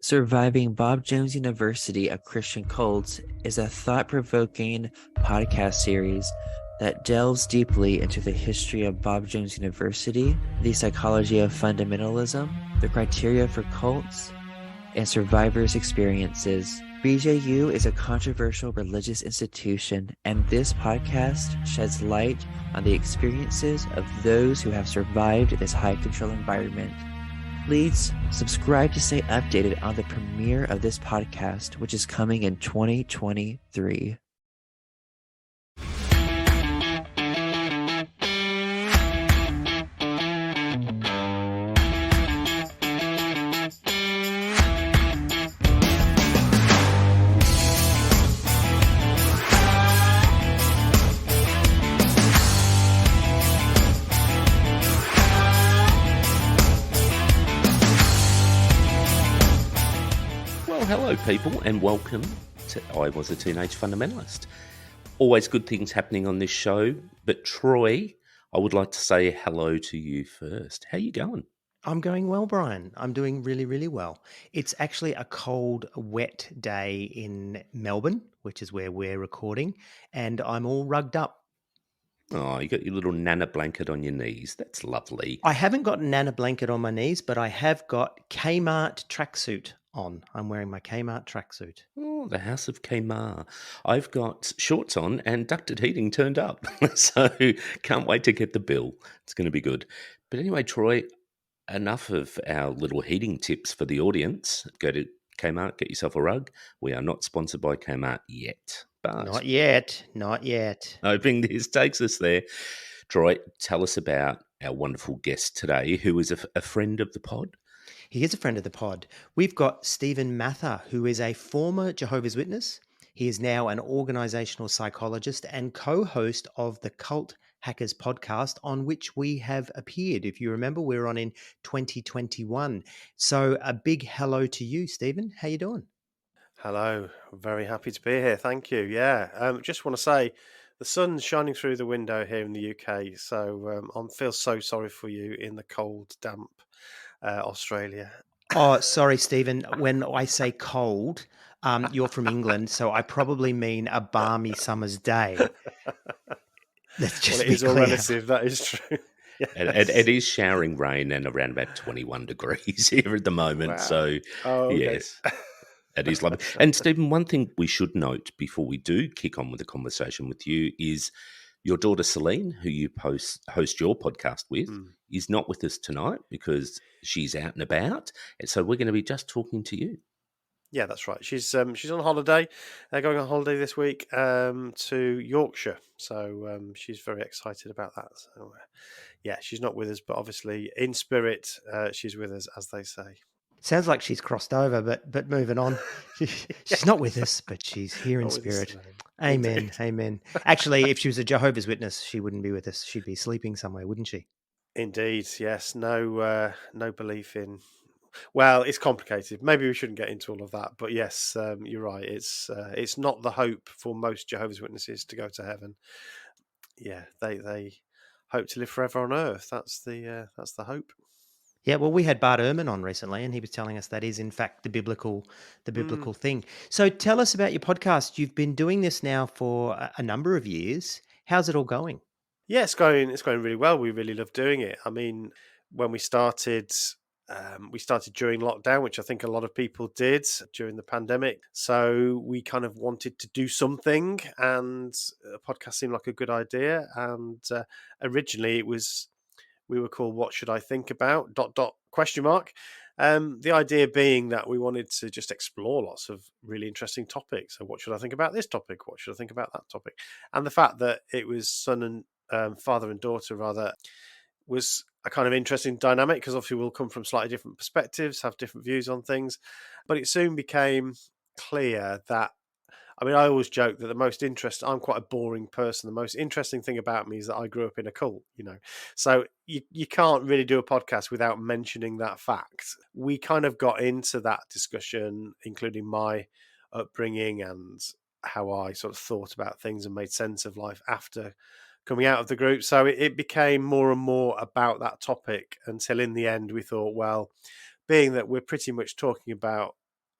Surviving Bob Jones University of Christian Cults is a thought-provoking podcast series that delves deeply into the history of Bob Jones University, the psychology of fundamentalism, the criteria for cults, and survivors' experiences. BJU is a controversial religious institution, and this podcast sheds light on the experiences of those who have survived this high-control environment. Please subscribe to stay updated on the premiere of this podcast, which is coming in 2023. Hello, people, and welcome to I Was a Teenage Fundamentalist. Always good things happening on this show, but Troy, I would like to say hello to you first. How you going? I'm going well, Brian. I'm doing really, really well. It's actually a cold, wet day in Melbourne, which is where we're recording, and I'm all rugged up. Oh, you got your little Nana blanket on your knees. That's lovely. I haven't got Nana blanket on my knees, but I have got Kmart tracksuit on. I'm wearing my Kmart tracksuit. Oh, the House of Kmart. I've got shorts on and ducted heating turned up. So can't wait to get the bill. It's going to be good. But anyway, Troy, enough of our little heating tips for the audience. Go to Kmart, get yourself a rug. We are not sponsored by Kmart yet. But Not yet. Not yet. hoping this takes us there. Troy, tell us about our wonderful guest today, who is a friend of the pod. He is a friend of the pod. We've got Stephen Mather, who is a former Jehovah's Witness. He is now an organisational psychologist and co-host of the Cult Hackers podcast, on which we have appeared. If you remember, we were on in 2021. So a big hello to you, Stephen. How you doing? Hello, I'm very happy to be here. Thank you. Yeah, just want to say the sun's shining through the window here in the UK, so I feel so sorry for you in the cold, damp Australia. Oh, sorry, Stephen. When I say cold, you're from England, so I probably mean a balmy summer's day. Let's just Well, it be is all clear. relative. That is true. It is showering rain and around about 21 degrees here at the moment. Wow. So, Oh, okay. yes, it is lovely. And, Stephen, one thing we should note before we do kick on with the conversation with you is your daughter, Celine, who you host your podcast with, is not with us tonight because she's out and about. And so we're going to be just talking to you. Yeah, that's right. She's on holiday. Going on holiday this week to Yorkshire. So she's very excited about that. So yeah, she's not with us, but obviously in spirit, she's with us, as they say. Sounds like she's crossed over, but moving on. She's not with us, but she's here in spirit. Amen. Indeed. Amen. Actually, if she was a Jehovah's Witness, she wouldn't be with us. She'd be sleeping somewhere, wouldn't she? Indeed, yes. No belief in. Well, it's complicated. Maybe we shouldn't get into all of that. But yes, you're right. It's not the hope for most Jehovah's Witnesses to go to heaven. Yeah, they hope to live forever on earth. That's the hope. Yeah, well, we had Bart Ehrman on recently, and he was telling us that is, in fact, the biblical thing. So tell us about your podcast. You've been doing this now for a number of years. How's it all going? Yeah, it's going really well. We really love doing it. I mean, when we started during lockdown, which I think a lot of people did during the pandemic. So we kind of wanted to do something, and a podcast seemed like a good idea. And originally, we were called "What Should I Think About?" ... The idea being that we wanted to just explore lots of really interesting topics. So, what should I think about this topic? What should I think about that topic? And the fact that it was father and daughter rather, was a kind of interesting dynamic, because obviously we'll come from slightly different perspectives, have different views on things. But it soon became clear that, I mean, I always joke that I'm quite a boring person. The most interesting thing about me is that I grew up in a cult, So you can't really do a podcast without mentioning that fact. We kind of got into that discussion, including my upbringing and how I sort of thought about things and made sense of life after coming out of the group. So it became more and more about that topic, until in the end we thought, well, being that we're pretty much talking about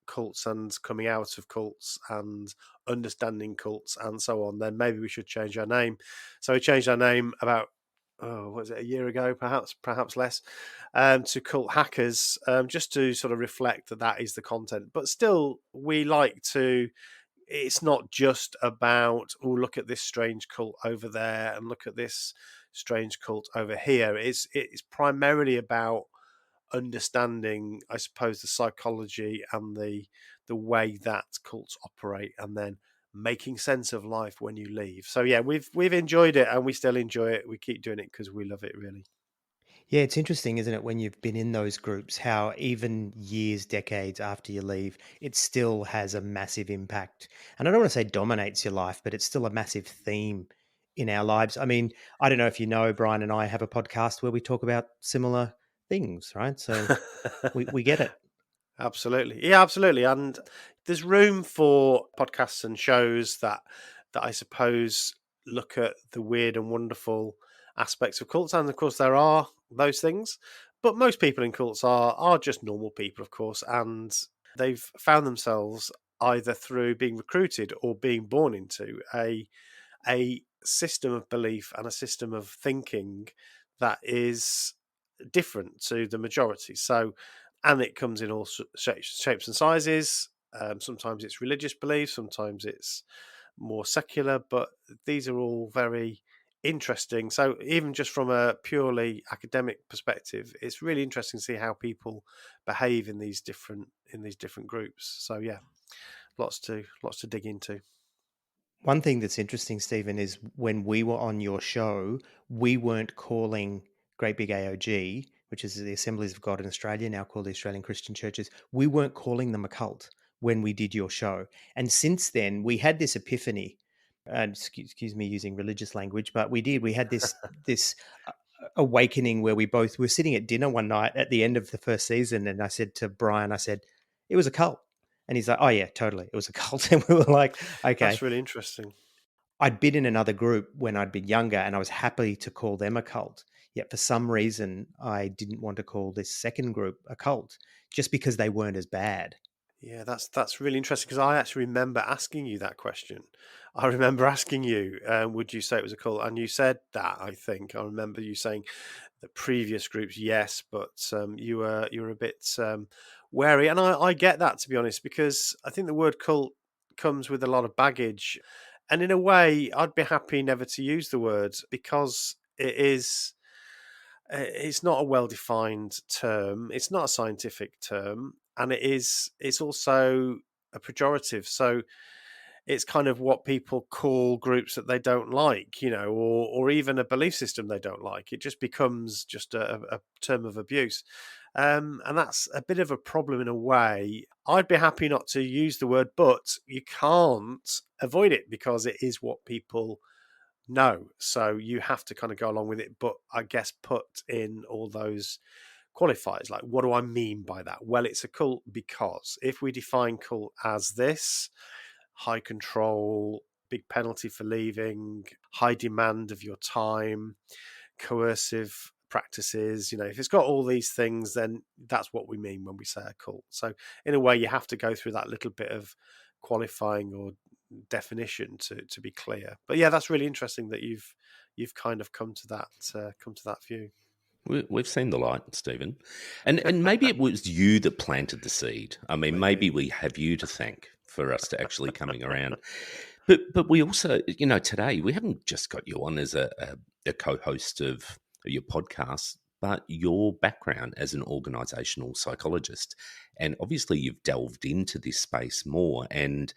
cults and coming out of cults and understanding cults and so on, then maybe we should change our name. So we changed our name about, what was it, a year ago, perhaps less, to Cult Hackers, just to sort of reflect that that is the content. But still, we like to. It's not just about, oh, look at this strange cult over there and look at this strange cult over here. It's primarily about understanding, I suppose, the psychology and the way that cults operate, and then making sense of life when you leave. So yeah, we've enjoyed it, and we still enjoy it. We keep doing it because we love it, really. Yeah, it's interesting, isn't it, when you've been in those groups, how even years, decades after you leave, it still has a massive impact. And I don't want to say dominates your life, but it's still a massive theme in our lives. I mean, I don't know if you know, Brian and I have a podcast where we talk about similar things, right? So we get it. Absolutely. Yeah, absolutely. And there's room for podcasts and shows that I suppose look at the weird and wonderful aspects of cults. And of course there are those things. But most people in cults are just normal people, of course, and they've found themselves either through being recruited or being born into a system of belief and a system of thinking that is different to the majority. So, and it comes in all shapes and sizes. Sometimes it's religious beliefs, sometimes it's more secular, but these are all very interesting. So, even just from a purely academic perspective, it's really interesting to see how people behave in these different groups. So, yeah, lots to dig into. One thing that's interesting, Stephen, is when we were on your show, we weren't calling Great Big AOG, which is the Assemblies of God in Australia, now called the Australian Christian Churches, we weren't calling them a cult when we did your show. And since then, we had this epiphany. And excuse me using religious language, but we did. We had this awakening where we both were sitting at dinner one night at the end of the first season, and I said to Brian, I said, it was a cult. And he's like, oh, yeah, totally. It was a cult. And we were like, okay. That's really interesting. I'd been in another group when I'd been younger and I was happy to call them a cult. Yet for some reason, I didn't want to call this second group a cult just because they weren't as bad. Yeah, that's really interesting because I actually remember asking you that question. I remember asking you, would you say it was a cult? And you said that. I think I remember you saying the previous groups, yes, but you were a bit wary, and I get that, to be honest, because I think the word cult comes with a lot of baggage, and in a way, I'd be happy never to use the word because it's not a well-defined term. It's not a scientific term, and it's also a pejorative. So it's kind of what people call groups that they don't like, or even a belief system they don't like. It just becomes just a term of abuse. And that's a bit of a problem in a way. I'd be happy not to use the word, but you can't avoid it because it is what people know. So you have to kind of go along with it, but I guess put in all those qualifiers. Like, what do I mean by that? Well, it's a cult because if we define cult as this, high control, big penalty for leaving, high demand of your time, coercive practices, if it's got all these things, then that's what we mean when we say a cult. So in a way, you have to go through that little bit of qualifying or definition to be clear. But yeah, that's really interesting that you've kind of come to that view. We've seen the light, Stephen, and maybe it was you that planted the seed. I mean, maybe we have you to thank for us to actually coming around. But we also, today we haven't just got you on as a co-host of your podcast, but your background as an organisational psychologist, and obviously you've delved into this space more and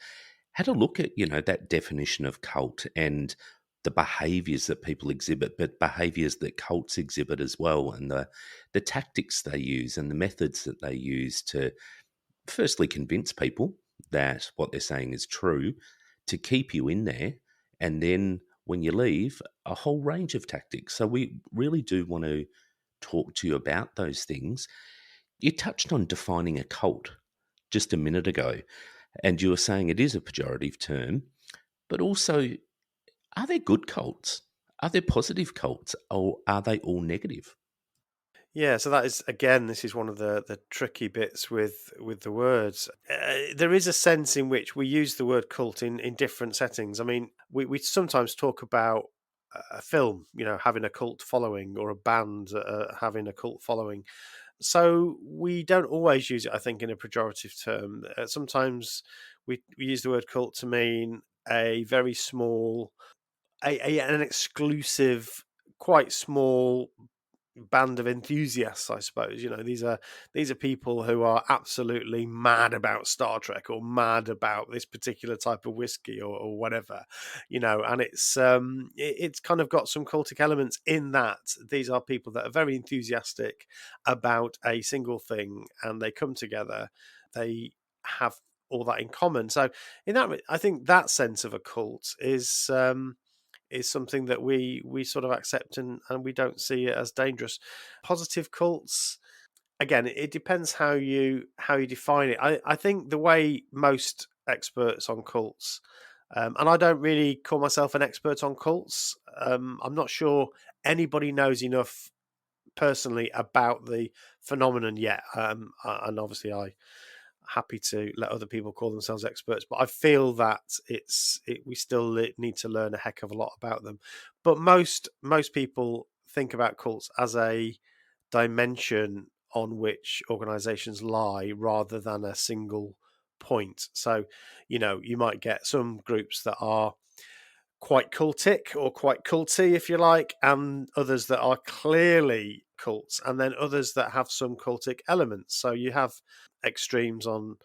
had a look at that definition of cult and the behaviors that people exhibit, but behaviors that cults exhibit as well, and the tactics they use and the methods that they use to firstly convince people that what they're saying is true, to keep you in there, and then when you leave, a whole range of tactics. So we really do want to talk to you about those things. You touched on defining a cult just a minute ago, and you were saying it is a pejorative term, but also, are there good cults? Are there positive cults? Or are they all negative? Yeah, so that is again, this is one of the tricky bits with the words. There is a sense in which we use the word cult in different settings. I mean, we sometimes talk about a film, having a cult following, or a band having a cult following. So we don't always use it, I think, in a pejorative term. Sometimes we use the word cult to mean a very small, an exclusive, quite small band of enthusiasts, I suppose. These are people who are absolutely mad about Star Trek, or mad about this particular type of whiskey, or whatever. And it's kind of got some cultic elements in that. These are people that are very enthusiastic about a single thing, and they come together. They have all that in common. So in that, I think that sense of a cult is something that we sort of accept, and we don't see it as dangerous. Positive cults, again, it depends how you define it. I think the way most experts on cults, and I don't really call myself an expert on cults. I'm not sure anybody knows enough personally about the phenomenon yet. And obviously I happy to let other people call themselves experts, but I feel that we still need to learn a heck of a lot about them. But most people think about cults as a dimension on which organizations lie, rather than a single point. So, you might get some groups that are quite cultic, or quite culty, if you like, and others that are clearly cults, and then others that have some cultic elements. So you have extremes on,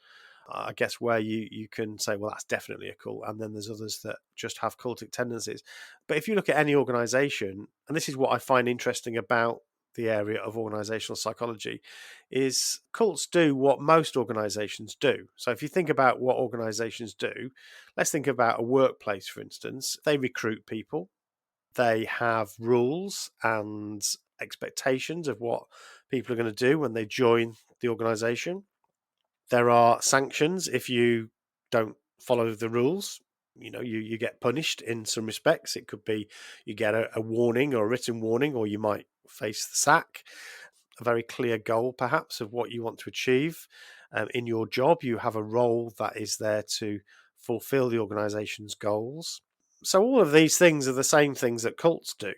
I guess, where you can say, well, that's definitely a cult, and then there's others that just have cultic tendencies. But if you look at any organization, and this is what I find interesting about the area of organizational psychology, is cults do what most organizations do. So if you think about what organizations do, let's think about a workplace, for instance. They recruit people, they have rules and expectations of what people are going to do when they join the organization. There are sanctions if you don't follow the rules. You get punished in some respects. It could be you get a warning, or a written warning, or you might face the sack. A very clear goal, perhaps, of what you want to achieve. In your job, you have a role that is there to fulfill the organization's goals. So all of these things are the same things that cults do.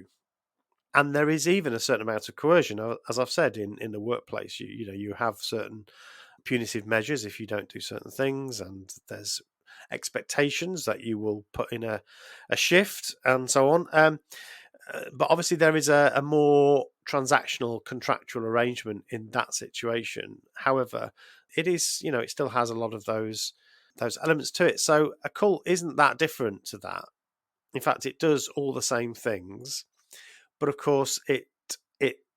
And there is even a certain amount of coercion, as I've said, in the workplace. You have certain punitive measures if you don't do certain things, and there's expectations that you will put in a shift, and so on. But obviously there is a more transactional, contractual arrangement in that situation. However, it still has a lot of those elements to it. So a cult isn't that different to that. In fact, it does all the same things, but of course it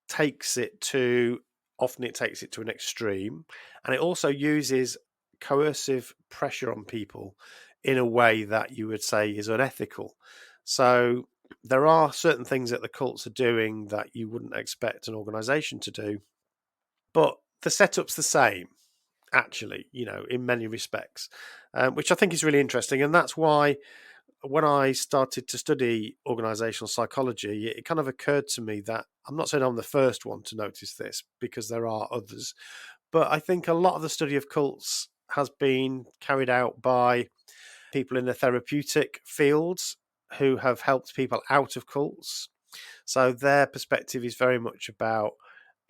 takes it to often it takes it to an extreme, and it also uses coercive pressure on people in a way that you would say is unethical. So there are certain things that the cults are doing that you wouldn't expect an organization to do, but the setup's the same, actually, in many respects, which I think is really interesting. And that's why when I started to study organizational psychology, it kind of occurred to me that I'm not saying I'm the first one to notice this, because there are others, but I think a lot of the study of cults has been carried out by people in the therapeutic fields who have helped people out of cults. So their perspective is very much about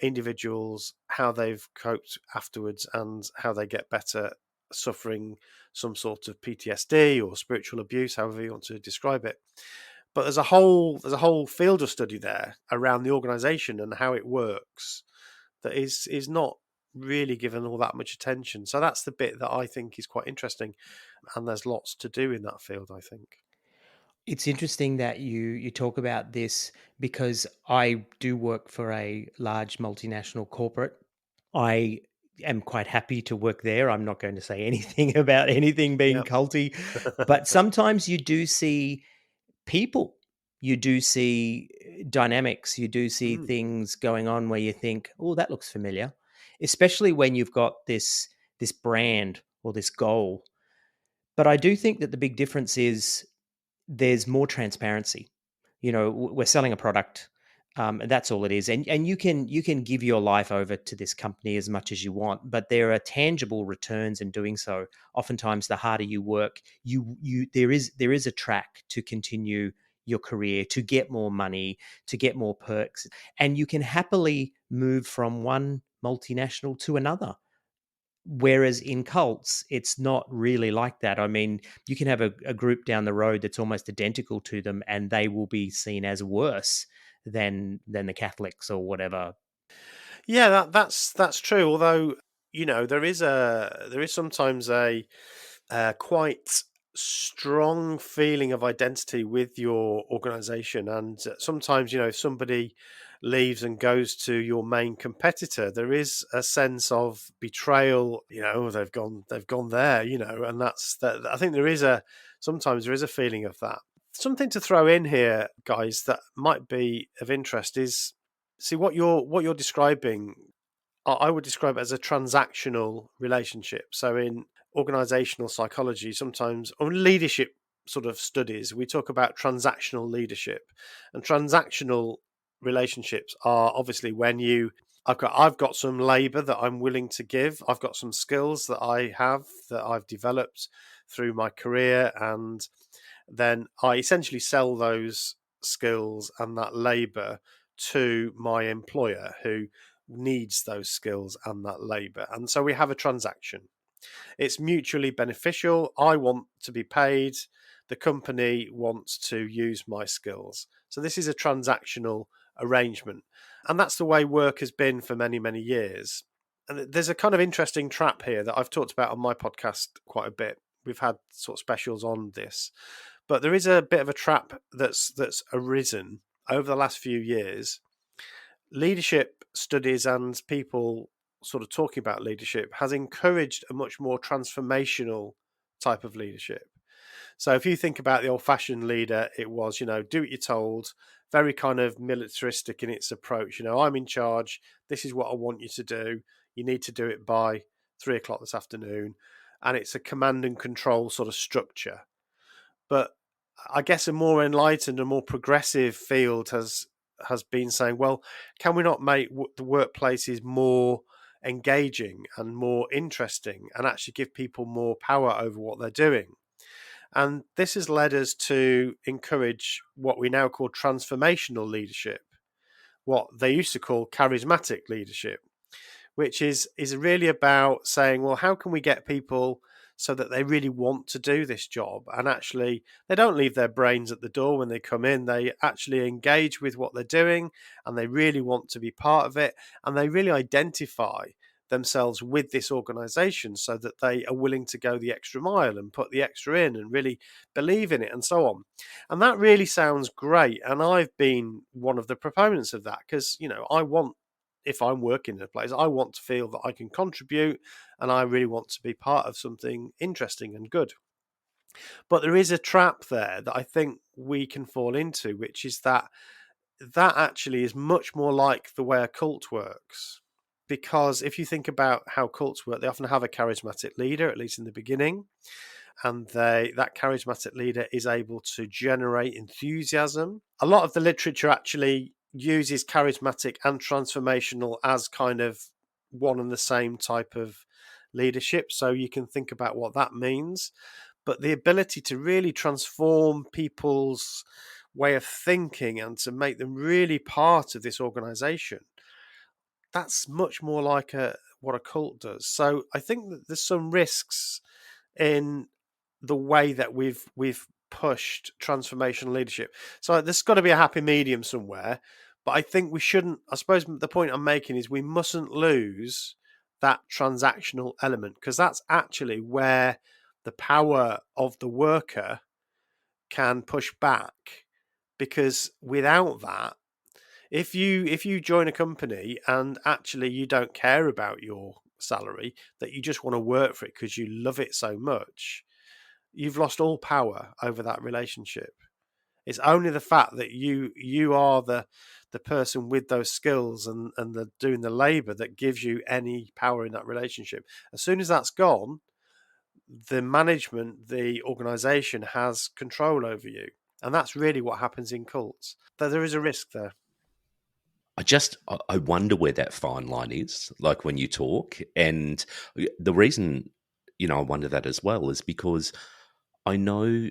individuals, how they've coped afterwards, and how they get better suffering some sort of PTSD or spiritual abuse, however you want to describe it. But there's a whole field of study there around the organization and how it works that is not really given all that much attention. So that's the bit that I think is quite interesting, and there's lots to do in that field, I think. It's interesting that you talk about this, because I do work for a large multinational corporate. I am quite happy to work there. I'm not going to say anything about anything being Yeah. culty, but sometimes you do see people, you do see dynamics, you do see Mm, things going on where you think, "Oh, that looks familiar," especially when you've got this brand or this goal. But I do think that the big difference is there's more transparency. We're selling a product. And that's all it is. And you can give your life over to this company as much as you want, but there are tangible returns in doing so. Oftentimes, the harder you work, there is a track to continue your career, to get more money, to get more perks, and you can happily move from one multinational to another. Whereas in cults, it's not really like that. I mean, you can have a group down the road that's almost identical to them, and they will be seen as worse than the Catholics or whatever. Yeah, that's true. Although there is sometimes a quite strong feeling of identity with your organization, and sometimes if somebody leaves and goes to your main competitor, there is a sense of betrayal. They've gone there, and that's that. I think sometimes there is a feeling of that. Something to throw in here, guys, that might be of interest is, see, what you're describing. I would describe it as a transactional relationship. So in organizational psychology, sometimes on leadership sort of studies, we talk about transactional leadership. And transactional relationships are obviously when I've got some labor that I'm willing to give. I've got some skills that I've developed through my career, and then I essentially sell those skills and that labor to my employer who needs those skills and that labor. And so we have a transaction. It's mutually beneficial. I want to be paid. The company wants to use my skills. So this is a transactional arrangement. And that's the way work has been for many, many years. And there's a kind of interesting trap here that I've talked about on my podcast quite a bit. We've had sort of specials on this. But there is a bit of a trap that's arisen over the last few years. Leadership studies and people sort of talking about leadership has encouraged a much more transformational type of leadership. So if you think about the old-fashioned leader, it was, do what you're told, very kind of militaristic in its approach. I'm in charge. This is what I want you to do. You need to do it by 3 o'clock this afternoon. And it's a command and control sort of structure. But I guess a more enlightened and more progressive field has been saying, well, can we not make the workplaces more engaging and more interesting and actually give people more power over what they're doing? And this has led us to encourage what we now call transformational leadership, what they used to call charismatic leadership, which is really about saying, well, how can we get people so that they really want to do this job, and actually they don't leave their brains at the door when they come in. They actually engage with what they're doing, and they really want to be part of it, and they really identify themselves with this organization so that they are willing to go the extra mile and put the extra in and really believe in it and so on. And that really sounds great, and I've been one of the proponents of that, because if I'm working in a place, I want to feel that I can contribute, and I really want to be part of something interesting and good. But there is a trap there that I think we can fall into, which is that actually is much more like the way a cult works. Because if you think about how cults work, they often have a charismatic leader, at least in the beginning, and that charismatic leader is able to generate enthusiasm. A lot of the literature actually uses charismatic and transformational as kind of one and the same type of leadership, so you can think about what that means. But the ability to really transform people's way of thinking and to make them really part of this organization, that's much more like what a cult does. So I think that there's some risks in the way that we've pushed transformational leadership. So there's got to be a happy medium somewhere. But I think we shouldn't. I suppose the point I'm making is we mustn't lose that transactional element, because that's actually where the power of the worker can push back. Because without that, if you join a company and actually you don't care about your salary, that you just want to work for it because you love it so much, you've lost all power over that relationship. It's only the fact that you are the person with those skills and doing the labor that gives you any power in that relationship. As soon as that's gone, the management, the organization has control over you. And that's really what happens in cults. There is a risk there. I wonder where that fine line is, like when you talk. And the reason, I wonder that as well is because I know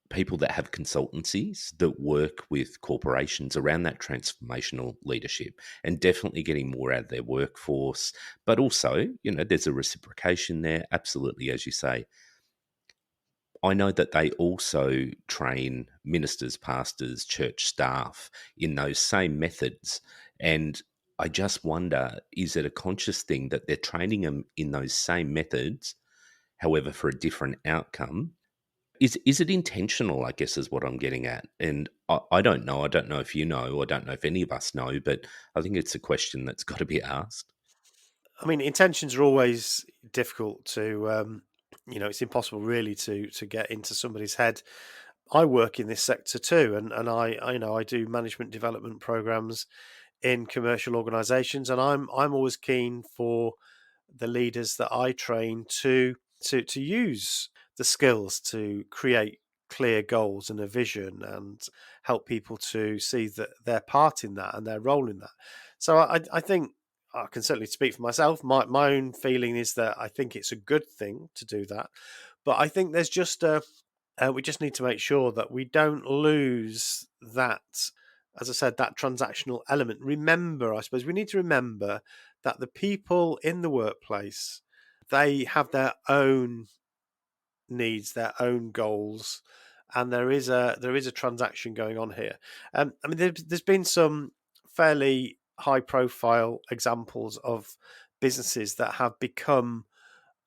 people that have consultancies that work with corporations around that transformational leadership and definitely getting more out of their workforce. But also, there's a reciprocation there. Absolutely, as you say. I know that they also train ministers, pastors, church staff in those same methods. And I just wonder, is it a conscious thing that they're training them in those same methods, however, for a different outcome? Is it intentional, I guess, is what I'm getting at. And I don't know. I don't know if you know. I don't know if any of us know, but I think it's a question that's got to be asked. I mean, intentions are always difficult to, it's impossible really to get into somebody's head. I work in this sector too, and I do management development programs in commercial organisations, and I'm always keen for the leaders that I train to use the skills to create clear goals and a vision and help people to see that their part in that and their role in that. So I think I can certainly speak for myself. My own feeling is that I think it's a good thing to do that, but I think there's just we just need to make sure that we don't lose that, as I said, that transactional element. Remember, I suppose we need to remember that the people in the workplace, they have their own needs, their own goals, and there is a transaction going on here. I mean, there's been some fairly high profile examples of businesses that have become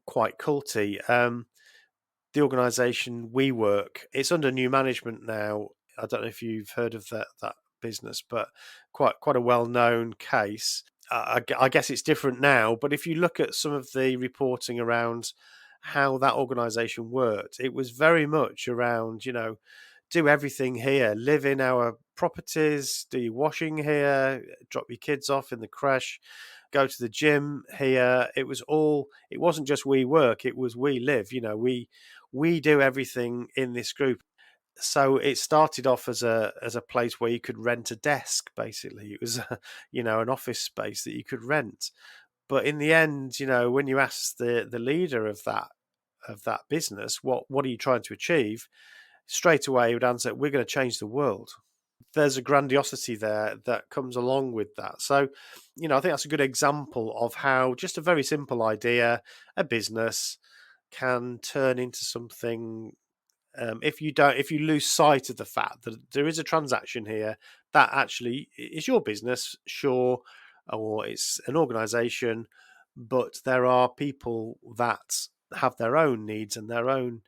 quite culty. The organisation we work, it's under new management now. I don't know if you've heard of that business, but quite a well known case. I guess it's different now, but if you look at some of the reporting around how that organisation worked, it was very much around, do everything here, live in our properties, do your washing here, drop your kids off in the creche, go to the gym here. It wasn't just we work, it was we live. We do everything in this group. So it started off as a place where you could rent a desk. Basically, it was an office space that you could rent. But in the end, when you ask the leader of that business, what are you trying to achieve? Straight away, he would answer, "We're going to change the world." There's a grandiosity there that comes along with that. So, I think that's a good example of how just a very simple idea, a business, can turn into something. If you lose sight of the fact that there is a transaction here that actually is your business, sure, or it's an organization, but there are people that have their own needs and their own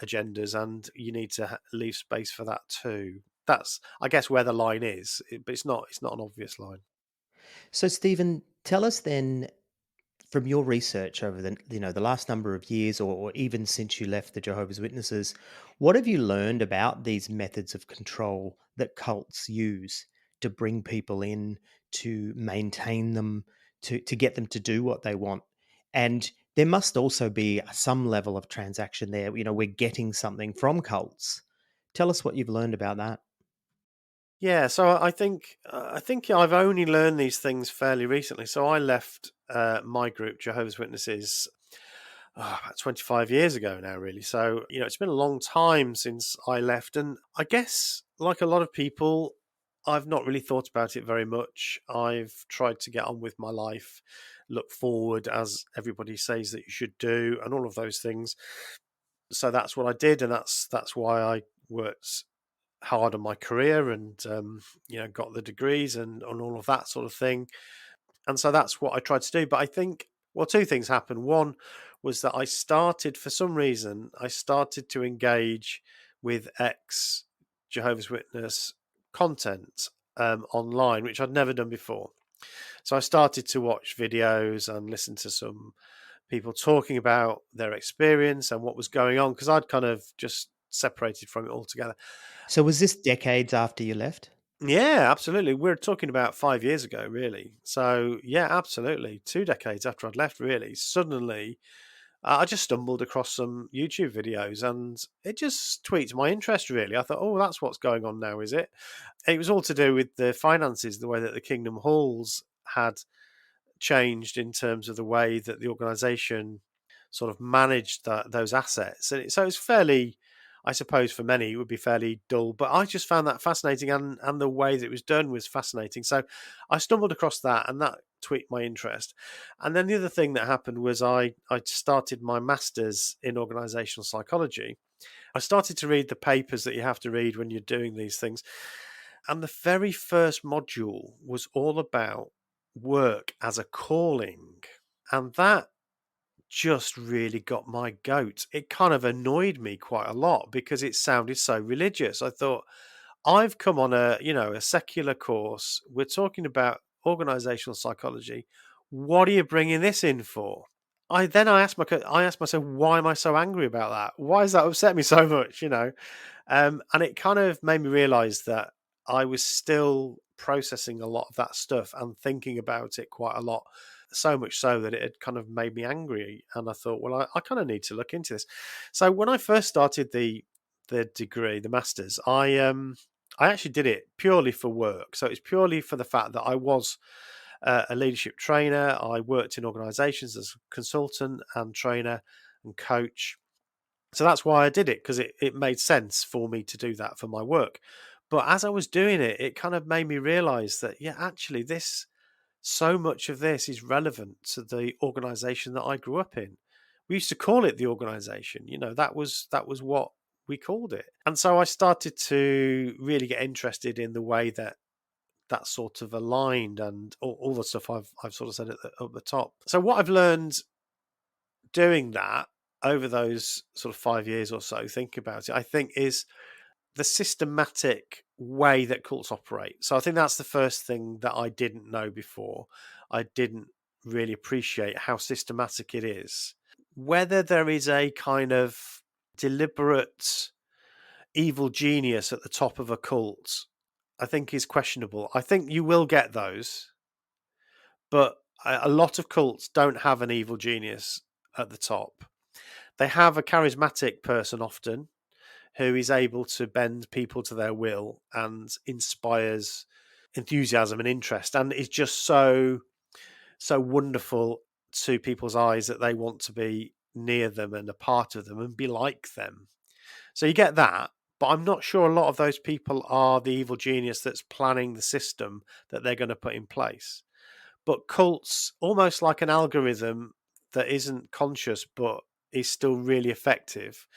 agendas, and you need to leave space for that too. That's, I guess, where the line is, but it's not an obvious line. So, Stephen, tell us then, from your research over the last number of years, or even since you left the Jehovah's Witnesses, what have you learned about these methods of control that cults use to bring people in, to maintain them, to get them to do what they want? And there must also be some level of transaction there. We're getting something from cults. Tell us what you've learned about that. Yeah, so I think I've only learned these things fairly recently. So I left my group, Jehovah's Witnesses, about 25 years ago now, really. So it's been a long time since I left, and I guess, like a lot of people, I've not really thought about it very much. I've tried to get on with my life, look forward, as everybody says that you should do, and all of those things. So that's what I did, and that's why I worked hard on my career and got the degrees and all of that sort of thing. And so that's what I tried to do. But I think, well, two things happened. One was that for some reason, I started to engage with ex Jehovah's Witness content online, which I'd never done before. So I started to watch videos and listen to some people talking about their experience and what was going on, because I'd kind of just separated from it altogether. So, was this decades after you left? Yeah, absolutely. We're talking about 5 years ago, really. So, yeah, absolutely. 2 decades after I'd left, really, suddenly I just stumbled across some YouTube videos and it just tweaked my interest, really. I thought, oh, that's what's going on now, is it? It was all to do with the finances, the way that the Kingdom Halls had changed in terms of the way that the organisation sort of managed those assets. And so it's fairly, I suppose for many, it would be fairly dull, but I just found that fascinating, and the way that it was done was fascinating. So I stumbled across that, and that tweaked my interest. And then the other thing that happened was I started my master's in organisational psychology. I started to read the papers that you have to read when you're doing these things. And the very first module was all about work as a calling. And that just really got my goat. It kind of annoyed me quite a lot because it sounded so religious. I thought, I've come on a secular course. We're talking about organizational psychology. What are you bringing this in for? I asked myself, why am I so angry about that? Why does that upset me so much? And it kind of made me realize that I was still processing a lot of that stuff and thinking about it quite a lot. So much so that it had kind of made me angry. And I thought, well, I kind of need to look into this. So when I first started the degree, the masters, I actually did it purely for work. So it's purely for the fact that I was a leadership trainer. I worked in organizations as a consultant and trainer and coach. So that's why I did it, because it made sense for me to do that for my work. But as I was doing it, it kind of made me realize that, yeah, actually, so much of this is relevant to the organization that I grew up in. We used to call it the organization. That was what we called it. And so I started to really get interested in the way that sort of aligned, and all the stuff I've sort of said at the top. So what I've learned doing that over those sort of 5 years or so, thinking about it, I think, is the systematic way that cults operate. So I think that's the first thing that I didn't know before. I didn't really appreciate how systematic it is. Whether there is a kind of deliberate evil genius at the top of a cult, I think is questionable. I think you will get those, but a lot of cults don't have an evil genius at the top. They have a charismatic person often who is able to bend people to their will and inspires enthusiasm and interest, and is just so wonderful to people's eyes that they want to be near them and a part of them and be like them. So you get that, but I'm not sure a lot of those people are the evil genius that's planning the system that they're going to put in place. But cults, almost like an algorithm that isn't conscious but is still really effective.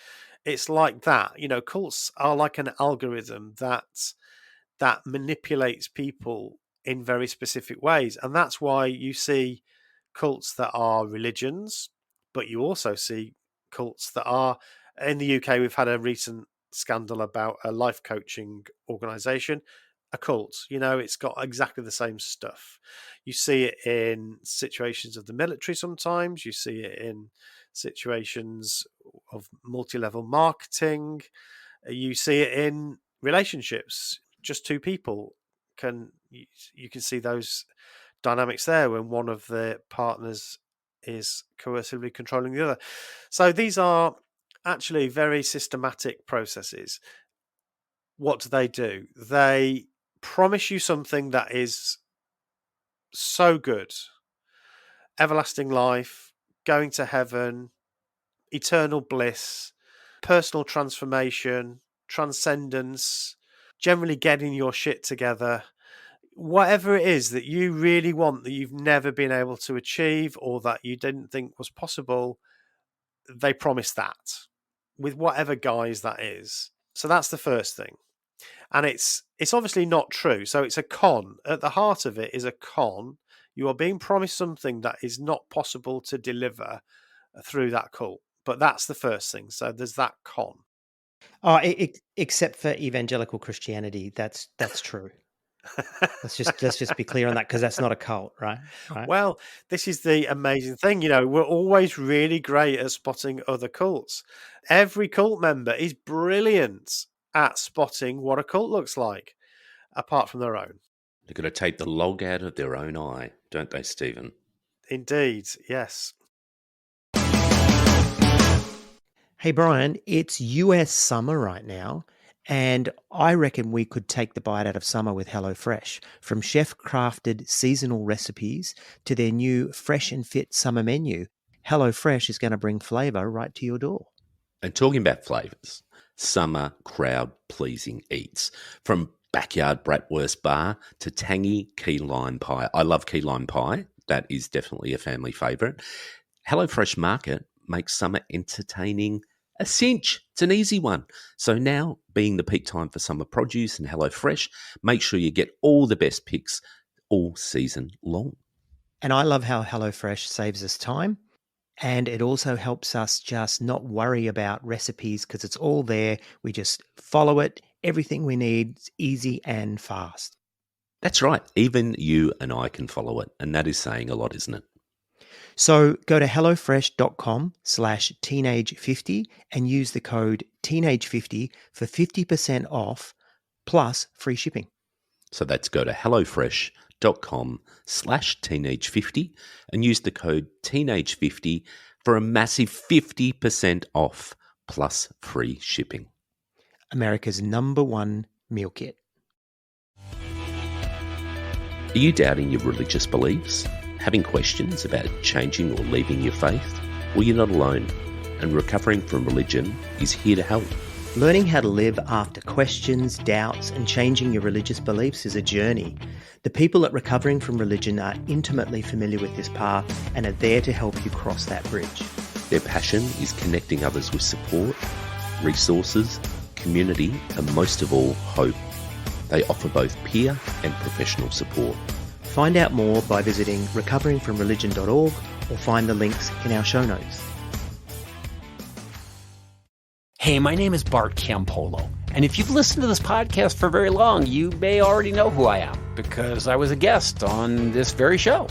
It's like that. Cults are like an algorithm that manipulates people in very specific ways. And that's why you see cults that are religions, but you also see cults that are, in the UK, we've had a recent scandal about a life coaching organization, a cult. It's got exactly the same stuff. You see it in situations of the military sometimes, you see it in situations of multi-level marketing, you see it in relationships. Just two people you can see those dynamics there when one of the partners is coercively controlling the other. So these are actually very systematic processes. What do? They promise you something that is so good: everlasting life, going to heaven, eternal bliss, personal transformation, transcendence, generally getting your shit together. Whatever it is that you really want that you've never been able to achieve or that you didn't think was possible, they promise that with whatever guise that is. So that's the first thing. And it's obviously not true. So it's a con. At the heart of it is a con. You are being promised something that is not possible to deliver through that cult. But that's the first thing. So there's that con. Except for evangelical Christianity, that's true. Let's just be clear on that, because that's not a cult, right? Well, this is the amazing thing. We're always really great at spotting other cults. Every cult member is brilliant at spotting what a cult looks like, apart from their own. They've got to take the log out of their own eye, don't they, Stephen? Indeed, yes. Hey, Brian, it's US summer right now, and I reckon we could take the bite out of summer with HelloFresh. From chef crafted seasonal recipes to their new fresh and fit summer menu, HelloFresh is going to bring flavor right to your door. And talking about flavours, summer crowd pleasing eats from backyard bratwurst bar to tangy key lime pie. I love key lime pie. That is definitely a family favourite. HelloFresh Market makes summer entertaining a cinch. It's an easy one. So now, being the peak time for summer produce and HelloFresh, make sure you get all the best picks all season long. And I love how HelloFresh saves us time. And it also helps us just not worry about recipes because it's all there. We just follow it. Everything we need is easy and fast. That's right. Even you and I can follow it. And that is saying a lot, isn't it? So go to hellofresh.com/teenage50 and use the code teenage50 for 50% off plus free shipping. So that's go to hellofresh.com/teenage50 and use the code teenage50 for a massive 50% off plus free shipping. America's #1 meal kit. Are you doubting your religious beliefs? Having questions about changing or leaving your faith? Well, you're not alone, and Recovering from Religion is here to help. Learning how to live after questions, doubts, and changing your religious beliefs is a journey. The people at Recovering from Religion are intimately familiar with this path and are there to help you cross that bridge. Their passion is connecting others with support, resources, community, and most of all, hope. They offer both peer and professional support. Find out more by visiting recoveringfromreligion.org or find the links in our show notes. Hey, my name is Bart Campolo, and if you've listened to this podcast for very long, you may already know who I am, because I was a guest on this very show.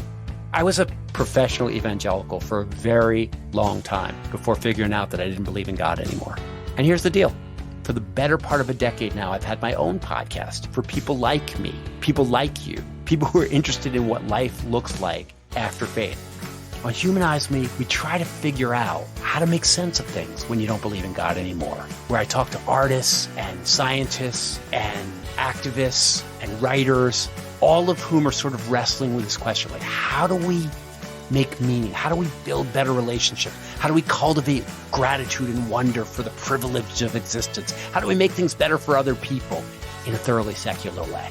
I was a professional evangelical for a very long time before figuring out that I didn't believe in God anymore. And here's the deal. For the better part of a decade now, I've had my own podcast for people like me, people like you, people who are interested in what life looks like after faith. On Humanize Me, we try to figure out how to make sense of things when you don't believe in God anymore. Where I talk to artists and scientists and activists and writers, all of whom are sort of wrestling with this question, like, how do we make meaning? How do we build better relationships? How do we cultivate gratitude and wonder for the privilege of existence? How do we make things better for other people in a thoroughly secular way?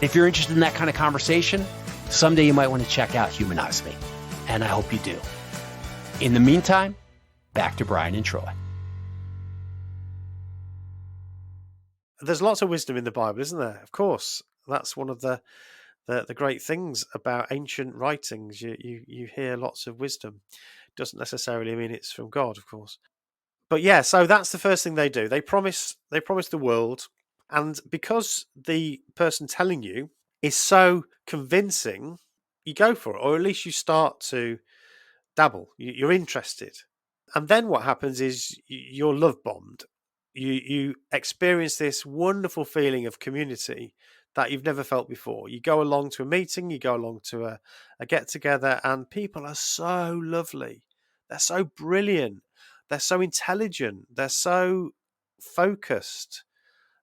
If you're interested in that kind of conversation, someday you might want to check out Humanize Me. And I hope you do. In the meantime, back to Brian and Troy. There's lots of wisdom in the Bible, isn't there? Of course. That's one of the great things about ancient writings. You hear lots of wisdom. Doesn't necessarily mean it's from God, of course. But yeah, so that's the first thing they do. They promise the world, and because the person telling you is so convincing, you go for it, or at least you start to dabble. You're interested. And then what happens is you're love bombed. You experience this wonderful feeling of community that you've never felt before. You go along to a meeting, you go along to a get together, and people are so lovely. They're so brilliant. They're so intelligent. They're so focused.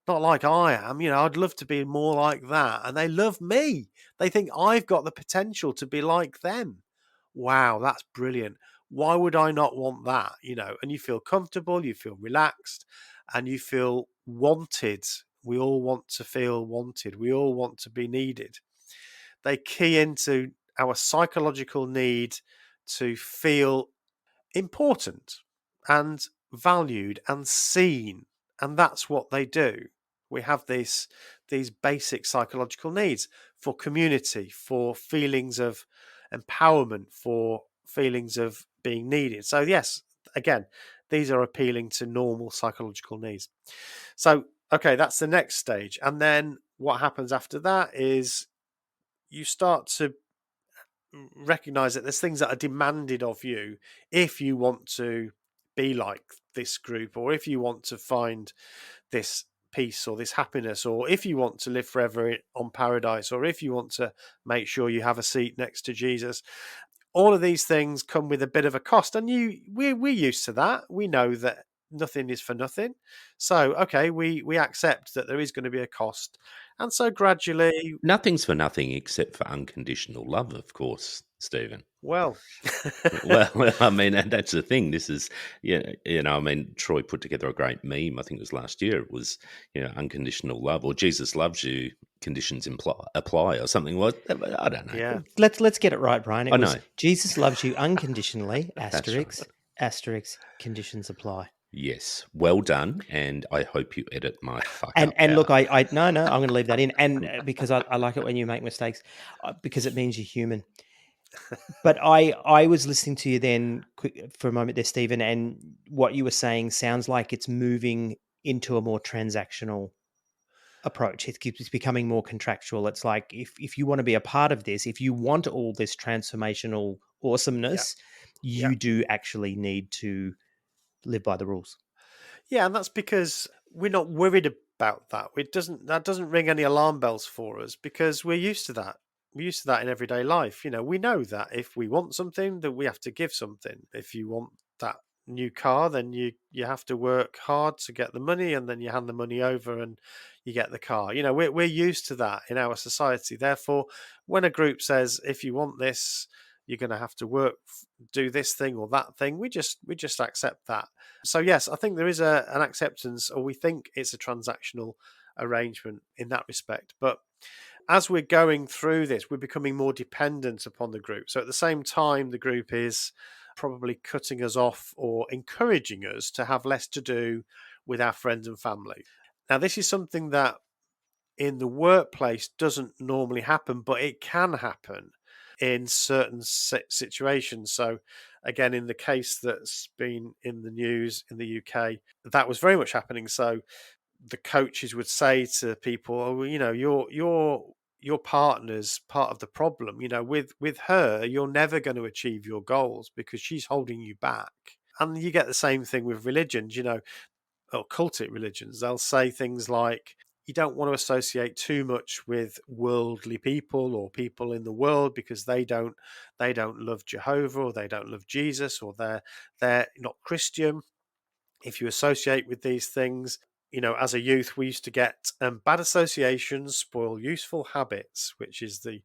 Not like I am. I'd love to be more like that. And they love me. They think I've got the potential to be like them. Wow, that's brilliant. Why would I not want that? And you feel comfortable, you feel relaxed, and you feel wanted. We all want to feel wanted. We all want to be needed. They key into our psychological need to feel important and valued and seen. And that's what they do. We have these basic psychological needs for community, for feelings of empowerment, for feelings of being needed. So yes, again, these are appealing to normal psychological needs. So, okay, that's the next stage. And then what happens after that is you start to recognize that there's things that are demanded of you if you want to be like this group, or if you want to find this peace or this happiness, or if you want to live forever on paradise, or if you want to make sure you have a seat next to Jesus. All of these things come with a bit of a cost, and we're used to that. We know that nothing is for nothing. So, okay, we accept that there is going to be a cost. And so gradually, Nothing's for nothing except for unconditional love, of course, Stephen. well, Well, I mean, and that's the thing. This is, I mean, Troy put together a great meme. I think it was last year. It was, unconditional love, or Jesus loves you, conditions apply, or something. What I don't know. yeah. Let's get it right, Brian. I It was know. Jesus loves you unconditionally, That's right. asterisk, conditions apply. Yes, well done, and I hope you edit my fuck And up and look, out. no, I'm going to leave that in, and because I like it when you make mistakes, because it means you're human. But I was listening to you then for a moment there, Stephen, and what you were saying sounds like it's moving into a more transactional approach. It's becoming more contractual. It's like if you want to be a part of this, if you want all this transformational Yeah. awesomeness, Yeah. you do actually need to live by the rules. Yeah, and that's because we're not worried about that. That doesn't ring any alarm bells for us because we're used to that. We're used to that in everyday life. We know that if we want something, that we have to give something. If you want that new car, then you have to work hard to get the money, and then you hand the money over and you get the car. We're used to that in our society. Therefore, when a group says, if you want this, you're going to have to work, do this thing or that thing, we just accept that. So yes, I think there is an acceptance, or we think it's a transactional arrangement in that respect. But as we're going through this, we're becoming more dependent upon the group. So at the same time, the group is probably cutting us off or encouraging us to have less to do with our friends and family. Now, this is something that in the workplace doesn't normally happen, but it can happen in certain situations. So, again, in the case that's been in the news in the UK, that was very much happening. So, the coaches would say to people, "Oh, well, your partner's part of the problem. With her, you're never going to achieve your goals because she's holding you back." And you get the same thing with religions. Or cultic religions. They'll say things like, you don't want to associate too much with worldly people or people in the world because they don't love Jehovah, or they don't love Jesus, or they're not Christian. If you associate with these things, as a youth, we used to get bad associations spoil useful habits, which is the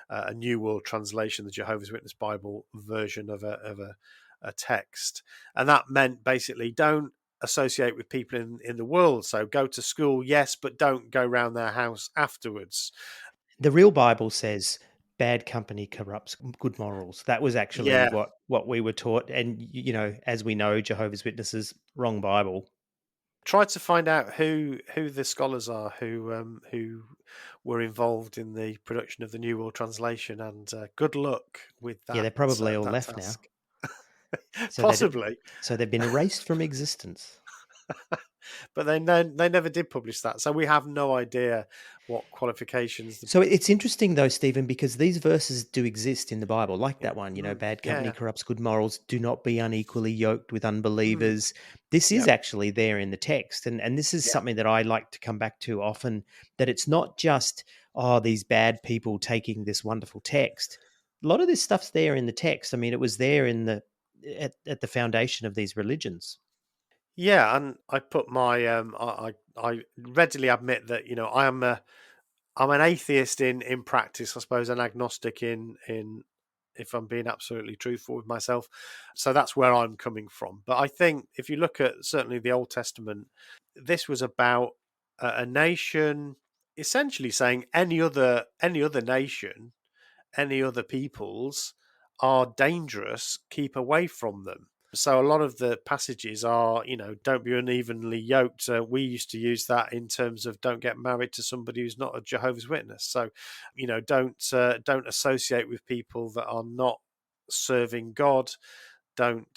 a New World Translation, the Jehovah's Witness Bible version of a text. And that meant basically don't associate with people in the world. So go to school, yes, but don't go round their house afterwards. The real Bible says bad company corrupts good morals. That was actually Yeah. what we were taught. And, as we know, Jehovah's Witnesses, wrong Bible. Try to find out who the scholars are who were involved in the production of the New World Translation, and good luck with Yeah, that. they're probably all that left task. now. Possibly. So they've been erased from existence. But they never did publish that, so we have no idea what qualifications. So it's interesting though, Stephen, because these verses do exist in the Bible, like that one, bad company Yeah. corrupts good morals, do not be unequally yoked with Mm. unbelievers. This is Yeah. actually there in the text. And this is Yeah. something that I like to come back to often, that it's not just, these bad people taking this wonderful text. A lot of this stuff's there in the text. I mean, it was there at the foundation of these religions. Yeah, and I put my I readily admit that I'm an atheist in practice, I suppose, an agnostic in if I'm being absolutely truthful with myself. So that's where I'm coming from. But I think if you look at certainly the Old Testament, this was about a nation essentially saying any other nation, any other peoples are dangerous, keep away from them. So a lot of the passages are, don't be unevenly yoked. We used to use that in terms of don't get married to somebody who's not a Jehovah's Witness. So, don't associate with people that are not serving God. Don't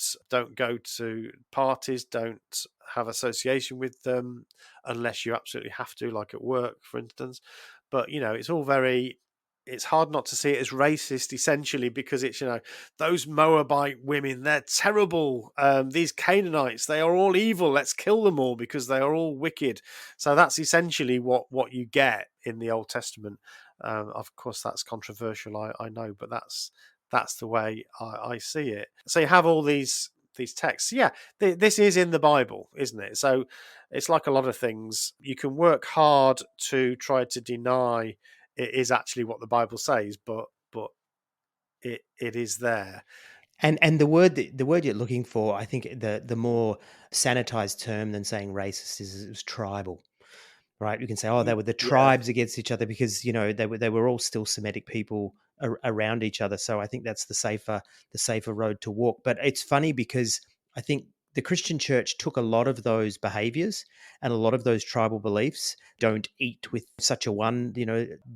go to parties. Don't have association with them unless you absolutely have to, like at work, for instance. But it's hard not to see it as racist, essentially, because it's those Moabite women, they're terrible. These Canaanites, they are all evil. Let's kill them all because they are all wicked. So that's essentially what you get in the Old Testament. Of course, that's controversial, I know, but that's the way I see it. So you have all these these texts. Yeah, this is in the Bible, isn't it? So it's like a lot of things. You can work hard to try to deny it is actually what the Bible says, but it is there. And the word you're looking for, I think the more sanitized term than saying racist is tribal. Right, you can say, oh, they were the Yeah, tribes against each other because they were all still Semitic people around each other. So I think that's the safer road to walk. But it's funny because I think the Christian church took a lot of those behaviors and a lot of those tribal beliefs. Don't eat with such a one,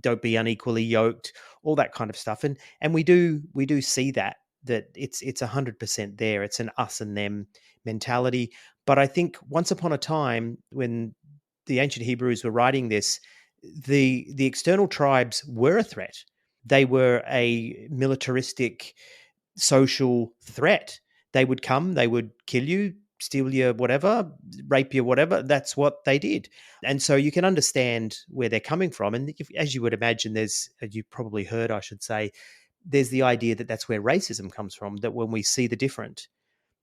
don't be unequally yoked, all that kind of stuff. And we do see that it's 100% there. It's an us and them mentality. But I think once upon a time when the ancient Hebrews were writing this, the external tribes were a threat. They were a militaristic social threat. They would come, they would kill you, steal your whatever, rape you, whatever. That's what they did. And so you can understand where they're coming from. And as you would imagine, you've probably heard, I should say, there's the idea that that's where racism comes from, that when we see the different,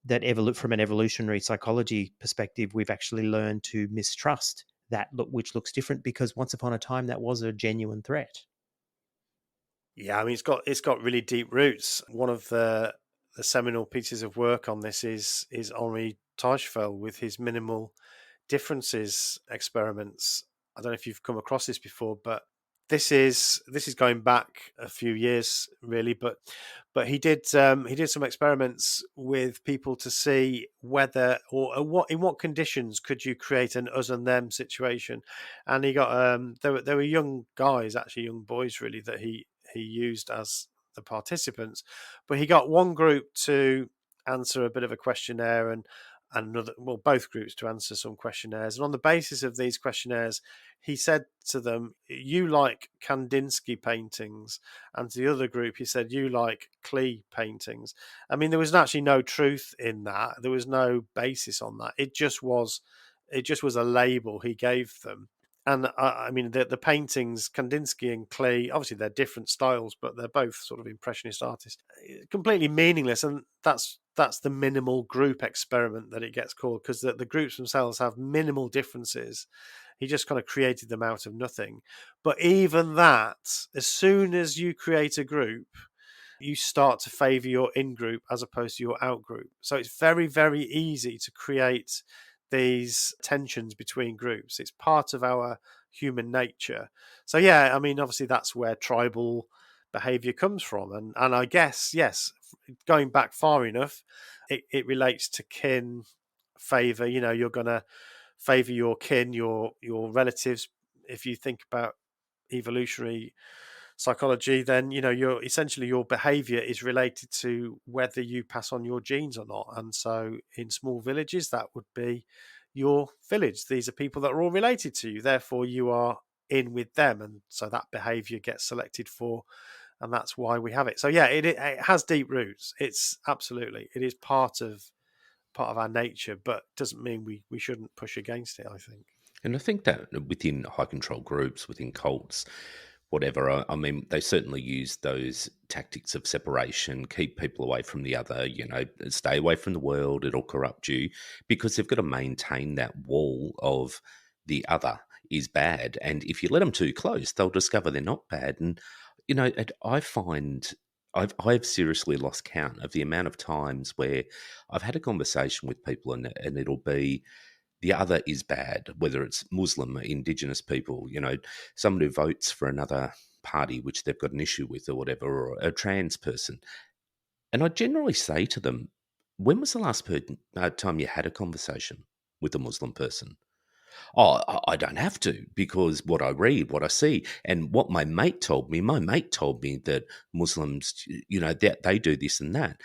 that from an evolutionary psychology perspective, we've actually learned to mistrust that which looks different because once upon a time that was a genuine threat. yeah. I mean, it's got really deep roots. One of the seminal pieces of work on this is Henri Tajfel with his minimal differences experiments. I don't know if you've come across this before, but this is going back a few years really. But he did some experiments with people to see whether or what in what conditions could you create an us and them situation, and he got there were young guys, actually young boys really, that he used as the participants, but he got one group to answer a bit of a questionnaire and another, well, both groups to answer some questionnaires. And on the basis of these questionnaires, he said to them, you like Kandinsky paintings. And to the other group, he said, you like Klee paintings. I mean, there was actually no truth in that. There was no basis on that. It just was a label he gave them. And I mean, the paintings, Kandinsky and Klee, obviously they're different styles, but they're both sort of impressionist artists. Completely meaningless, and that's the minimal group experiment that it gets called, because the groups themselves have minimal differences. He just kind of created them out of nothing. But even that, as soon as you create a group, you start to favor your in group as opposed to your out group. So it's very, very easy to create these tensions between groups. It's part of our human nature. So yeah, I mean, obviously that's where tribal behavior comes from. And I guess, yes, going back far enough, it relates to kin favor. You're going to favor your kin, your relatives. If you think about evolutionary psychology, then your behavior is related to whether you pass on your genes or not. And so in small villages, that would be your village. These are people that are all related to you, therefore you are in with them, and so that behavior gets selected for, and that's why we have it. So yeah, it has deep roots. It is part of our nature, but doesn't mean we shouldn't push against it, I think. And I think that within high control groups, within cults, whatever, I mean, they certainly use those tactics of separation, keep people away from the other, stay away from the world, it'll corrupt you, because they've got to maintain that wall of the other is bad. And if you let them too close, they'll discover they're not bad. And, I find I've seriously lost count of the amount of times where I've had a conversation with people and it'll be, the other is bad, whether it's Muslim, Indigenous people, someone who votes for another party which they've got an issue with or whatever, or a trans person. And I generally say to them, when was the last time you had a conversation with a Muslim person? Oh, I don't have to, because what I read, what I see, and what my mate told me. My mate told me that Muslims, they do this and that.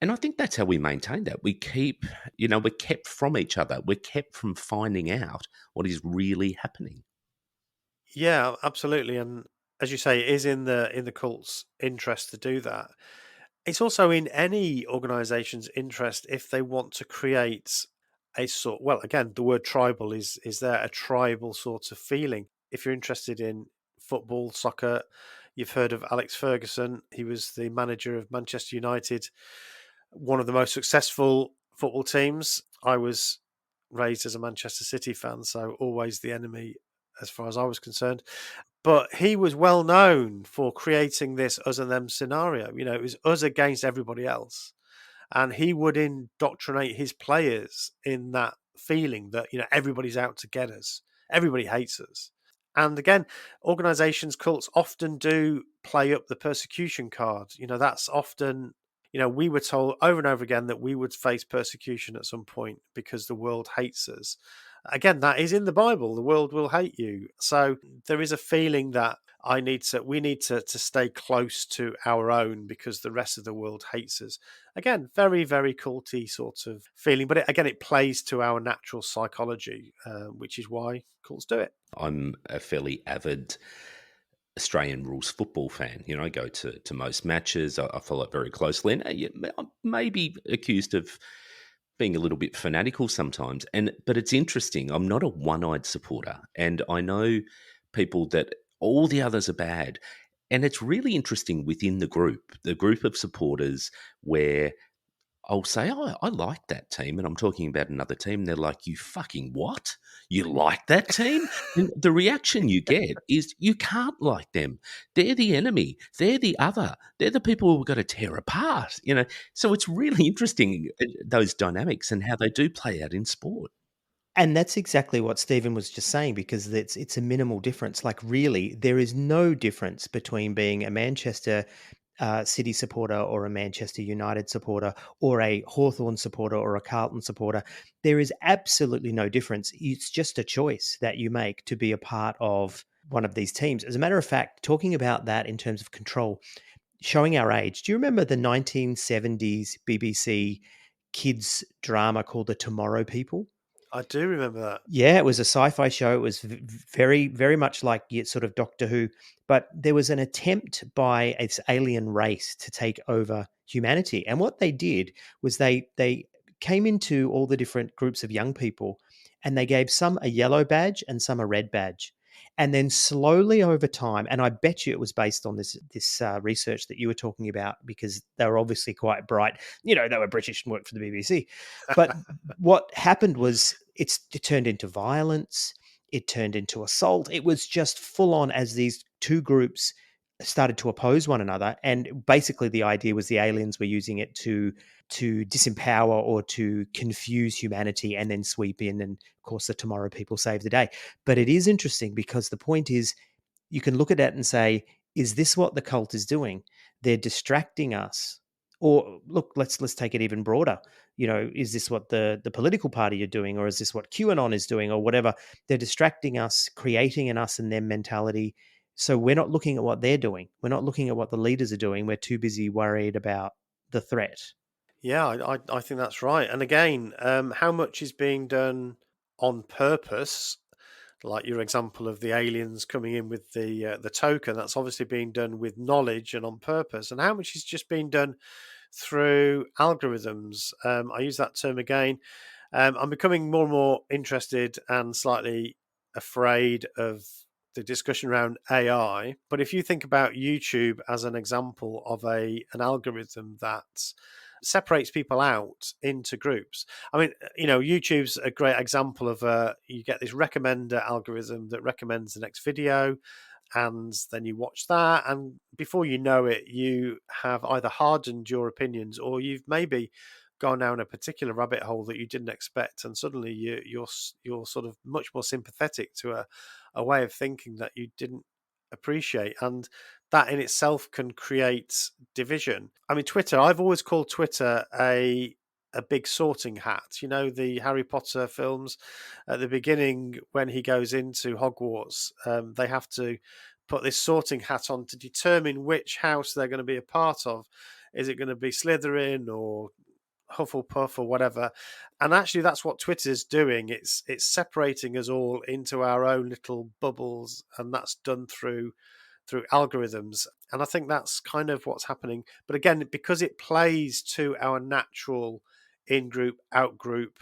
And I think that's how we maintain that. We're kept from each other. We're kept from finding out what is really happening. Yeah, absolutely. And as you say, it is in the cult's interest to do that. It's also in any organization's interest if they want to create well, again, the word tribal is there, a tribal sort of feeling. If you're interested in football, soccer, you've heard of Alex Ferguson. He was the manager of Manchester United one of the most successful football teams. I was raised as a Manchester City fan, so always the enemy as far as I was concerned. But he was well known for creating this us and them scenario. It was us against everybody else. And he would indoctrinate his players in that feeling that, everybody's out to get us. Everybody hates us. And again, organizations, cults often do play up the persecution card. That's often, we were told over and over again that we would face persecution at some point because the world hates us. Again, that is in the Bible. The world will hate you. So there is a feeling that we need to stay close to our own because the rest of the world hates us. Again, very, very culty sort of feeling. But it plays to our natural psychology, which is why cults do it. I'm a fairly avid Australian rules football fan. I go to most matches. I follow it very closely, and I may be accused of being a little bit fanatical sometimes. But it's interesting. I'm not a one-eyed supporter, and I know people that all the others are bad. And it's really interesting within the group of supporters where I'll say, "Oh, I like that team," and I'm talking about another team. And they're like, "You fucking what? You like that team?" And the reaction you get is, "You can't like them. They're the enemy. They're the other. They're the people we've got to tear apart." So it's really interesting, those dynamics and how they do play out in sport. And that's exactly what Stephen was just saying, because it's a minimal difference. Like, really, there is no difference between being a Manchester City supporter or a Manchester United supporter or a Hawthorn supporter or a Carlton supporter. There is absolutely no difference. It's just a choice that you make to be a part of one of these teams. As a matter of fact, talking about that in terms of control, showing our age, do you remember the 1970s BBC kids drama called The Tomorrow People? I do remember that. Yeah, it was a sci-fi show. It was very, very much like sort of Doctor Who, but there was an attempt by this alien race to take over humanity. And what they did was they came into all the different groups of young people, and they gave some a yellow badge and some a red badge. And then slowly over time, and I bet you it was based on this research that you were talking about, because they were obviously quite bright. They were British and worked for the BBC. But what happened was it turned into violence. It turned into assault. It was just full on as these two groups started to oppose one another. And basically the idea was the aliens were using it to disempower or to confuse humanity and then sweep in. And of course, the Tomorrow People save the day. But it is interesting because the point is, you can look at it and say, is this what the cult is doing? They're distracting us. Or look, let's take it even broader. Is this what the political party are doing, or is this what QAnon is doing, or whatever? They're distracting us, creating an us and them mentality. So we're not looking at what they're doing. We're not looking at what the leaders are doing. We're too busy worried about the threat. Yeah, I think that's right. And again, how much is being done on purpose? Like your example of the aliens coming in with the token, that's obviously being done with knowledge and on purpose. And how much is just being done through algorithms? I use that term again. I'm becoming more and more interested and slightly afraid of the discussion around AI. But if you think about YouTube as an example of an algorithm that separates people out into groups. I mean, YouTube's a great example of you get this recommender algorithm that recommends the next video, and then you watch that, and before you know it, you have either hardened your opinions or you've maybe gone down a particular rabbit hole that you didn't expect, and suddenly you're sort of much more sympathetic to a way of thinking that you didn't appreciate, and that in itself can create division. I mean, Twitter, I've always called Twitter a big sorting hat. The Harry Potter films, at the beginning when he goes into Hogwarts, they have to put this sorting hat on to determine which house they're going to be a part of. Is it going to be Slytherin or Hufflepuff or whatever? And actually that's what Twitter's doing. It's separating us all into our own little bubbles, and that's done through algorithms. And I think that's kind of what's happening. But again, because it plays to our natural in-group, out-group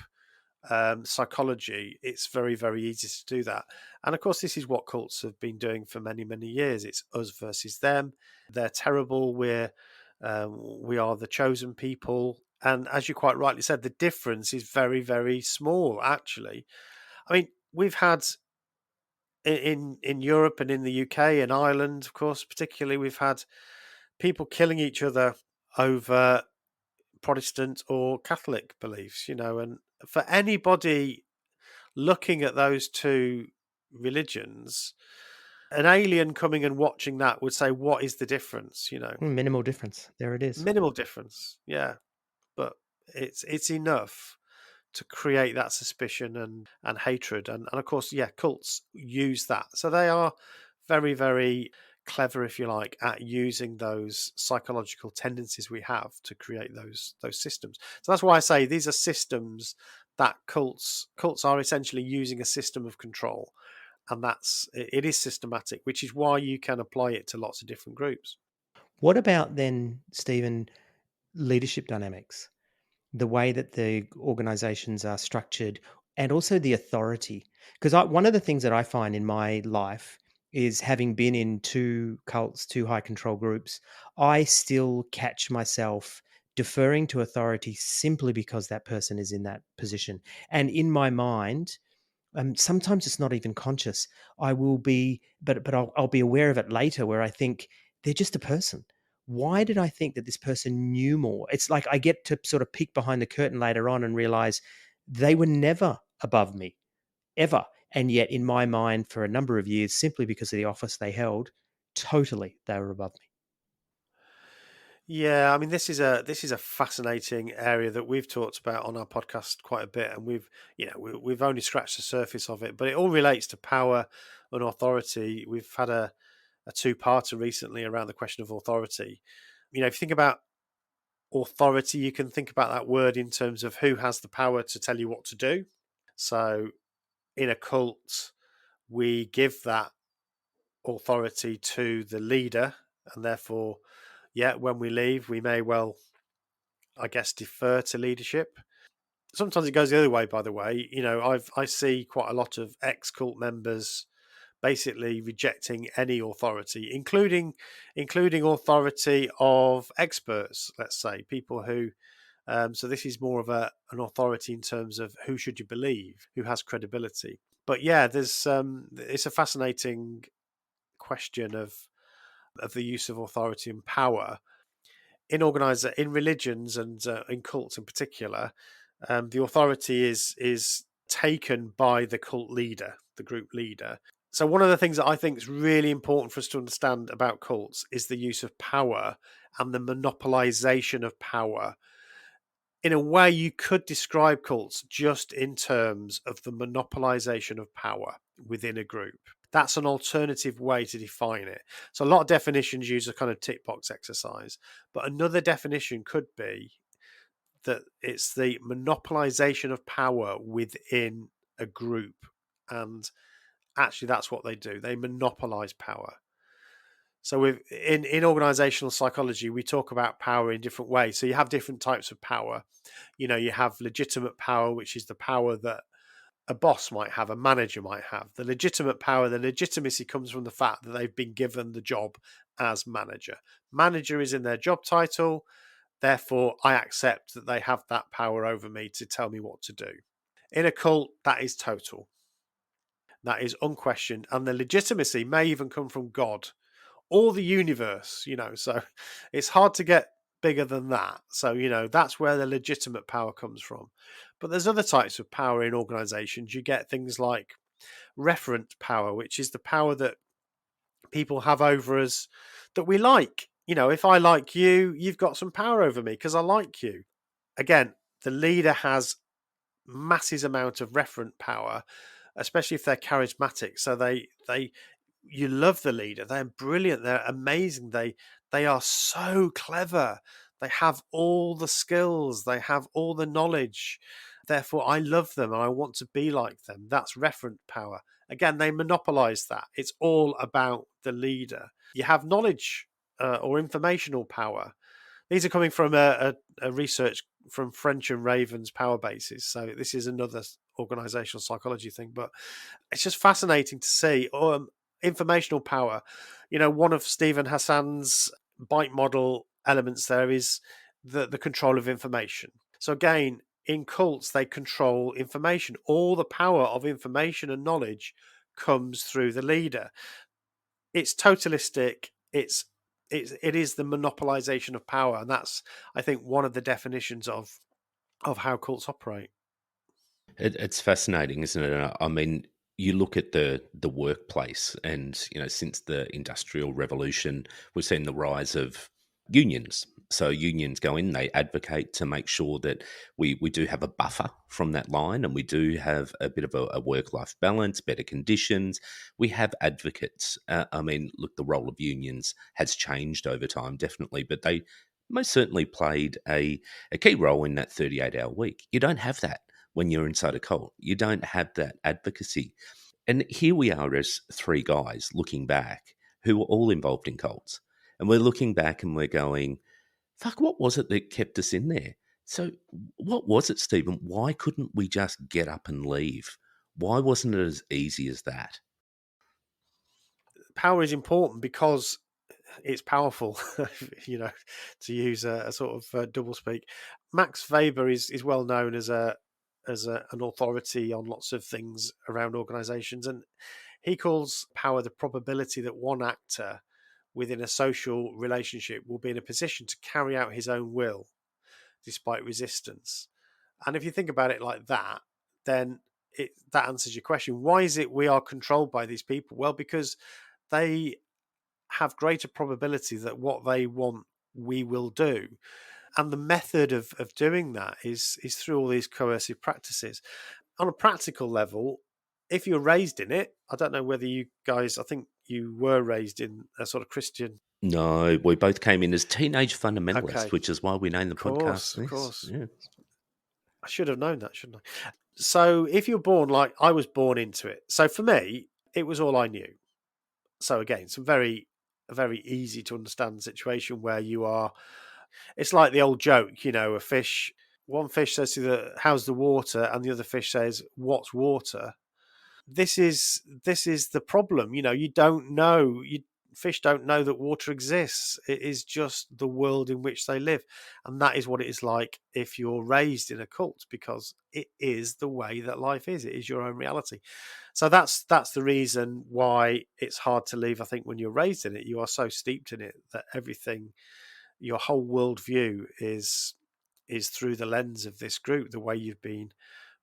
psychology, it's very, very easy to do that. And of course, this is what cults have been doing for many, many years. It's us versus them. They're terrible. We are the chosen people. And as you quite rightly said, the difference is very, very small, actually. I mean, we've had in Europe and in the UK and Ireland, of course, particularly, we've had people killing each other over Protestant or Catholic beliefs, and for anybody looking at those two religions, an alien coming and watching that would say, what is the difference? Minimal difference. There it is. Minimal difference. Yeah. But it's enough to create that suspicion and hatred. And of course, yeah, cults use that. So they are very, very clever, if you like, at using those psychological tendencies we have to create those systems. So that's why I say these are systems that cults are essentially using a system of control. And it is systematic, which is why you can apply it to lots of different groups. What about then, Stephen, leadership dynamics? The way that the organizations are structured and also the authority. Because one of the things that I find in my life is, having been in two cults, two high control groups, I still catch myself deferring to authority simply because that person is in that position. And in my mind, sometimes it's not even conscious. I will be, but I'll be aware of it later, where I think they're just a person. Why did I think that this person knew more? It's like I get to sort of peek behind the curtain later on and realize they were never above me, ever. And yet, in my mind, for a number of years, simply because of the office they held, totally they were above me. Yeah, I mean, this is a fascinating area that we've talked about on our podcast quite a bit, and we've only scratched the surface of it, but it all relates to power and authority. We've had a two-parter recently around the question of authority. If you think about authority, you can think about that word in terms of who has the power to tell you what to do. So in a cult, we give that authority to the leader, and therefore, yeah, when we leave, we may well, I guess, defer to leadership. Sometimes it goes the other way, by the way. I see quite a lot of ex-cult members basically rejecting any authority, including authority of experts, let's say, people who so this is more of an authority in terms of who should you believe, who has credibility. But yeah, it's a fascinating question of the use of authority and power in religions and in cults in particular. The authority is taken by the cult leader, the group leader. So one of the things that I think is really important for us to understand about cults is the use of power and the monopolization of power. In a way, you could describe cults just in terms of the monopolization of power within a group. That's an alternative way to define it. So a lot of definitions use a kind of tick box exercise, but another definition could be that it's the monopolization of power within a group. And actually, that's what they do. They monopolize power. So in organizational psychology, we talk about power in different ways. So you have different types of power. You have legitimate power, which is the power that a boss might have, a manager might have. The legitimate power, the legitimacy comes from the fact that they've been given the job as manager. Manager is in their job title. Therefore, I accept that they have that power over me to tell me what to do. In a cult, that is total. That is unquestioned. And the legitimacy may even come from God or the universe, so it's hard to get bigger than that. So, that's where the legitimate power comes from. But there's other types of power in organizations. You get things like referent power, which is the power that people have over us that we like. If I like you, you've got some power over me because I like you. Again, the leader has massive amount of referent power, especially if they're charismatic. So you love the leader. They're brilliant. They're amazing. They are so clever. They have all the skills. They have all the knowledge. Therefore, I love them and I want to be like them. That's referent power. Again, they monopolize that. It's all about the leader. You have knowledge or informational power. These are coming from a research from French and Raven's power bases. So this is another organizational psychology thing, but it's just fascinating to see. Informational power. One of Stephen Hassan's bike model elements there is the control of information. So again, in cults, they control information. All the power of information and knowledge comes through the leader. It's totalistic. It is the monopolization of power, and that's, I think, one of the definitions of how cults operate. It's fascinating, isn't it? I mean, you look at the workplace, and since the Industrial Revolution, we've seen the rise of unions. So unions go in, they advocate to make sure that we do have a buffer from that line, and we do have a bit of a work life balance, better conditions. We have advocates. I mean, look, the role of unions has changed over time, definitely, but they most certainly played a key role in that 38-hour week. You don't have that when you're inside a cult. You don't have that advocacy. And here we are as three guys looking back who were all involved in cults. And we're looking back and we're going, fuck, what was it that kept us in there? So, what was it, Stephen? Why couldn't we just get up and leave? Why wasn't it as easy as that? Power is important because it's powerful, to use a sort of double speak. Max Weber is well known as an authority on lots of things around organizations, and he calls power the probability that one actor within a social relationship will be in a position to carry out his own will despite resistance. And if you think about it like that, then that answers your question. Why is it we are controlled by these people? Well, because they have greater probability that what they want we will do. And the method of doing that is through all these coercive practices. On a practical level, if you're raised in it, I don't know whether you guys, I think you were raised in a sort of Christian. No, we both came in as teenage fundamentalists, Okay. which is why we named the podcast Of this. course. Yeah. I should have known that, shouldn't I? So if you're born like I was born into it. So for me, it was all I knew. So again, it's a very easy to understand situation where you are. It's like the old joke, a fish. One fish says to "How's the water?" and the other fish says, "What's water?" This is the problem. You don't know. Fish don't know that water exists. It is just the world in which they live, and that is what it is like if you're raised in a cult, because it is the way that life is. It is your own reality. So that's the reason why it's hard to leave. I think when you're raised in it, you are so steeped in it that everything, your whole worldview is through the lens of this group, the way you've been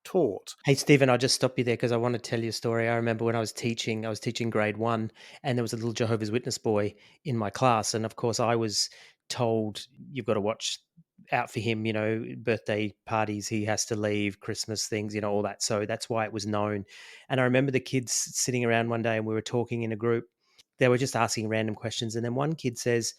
taught. Hey, Stephen, I'll just stop you there because I want to tell you a story. I remember when I was teaching grade 1, and there was a little Jehovah's Witness boy in my class. And of course, I was told, you've got to watch out for him, birthday parties, he has to leave, Christmas things, all that. So that's why it was known. And I remember the kids sitting around one day and we were talking in a group. They were just asking random questions. And then one kid says,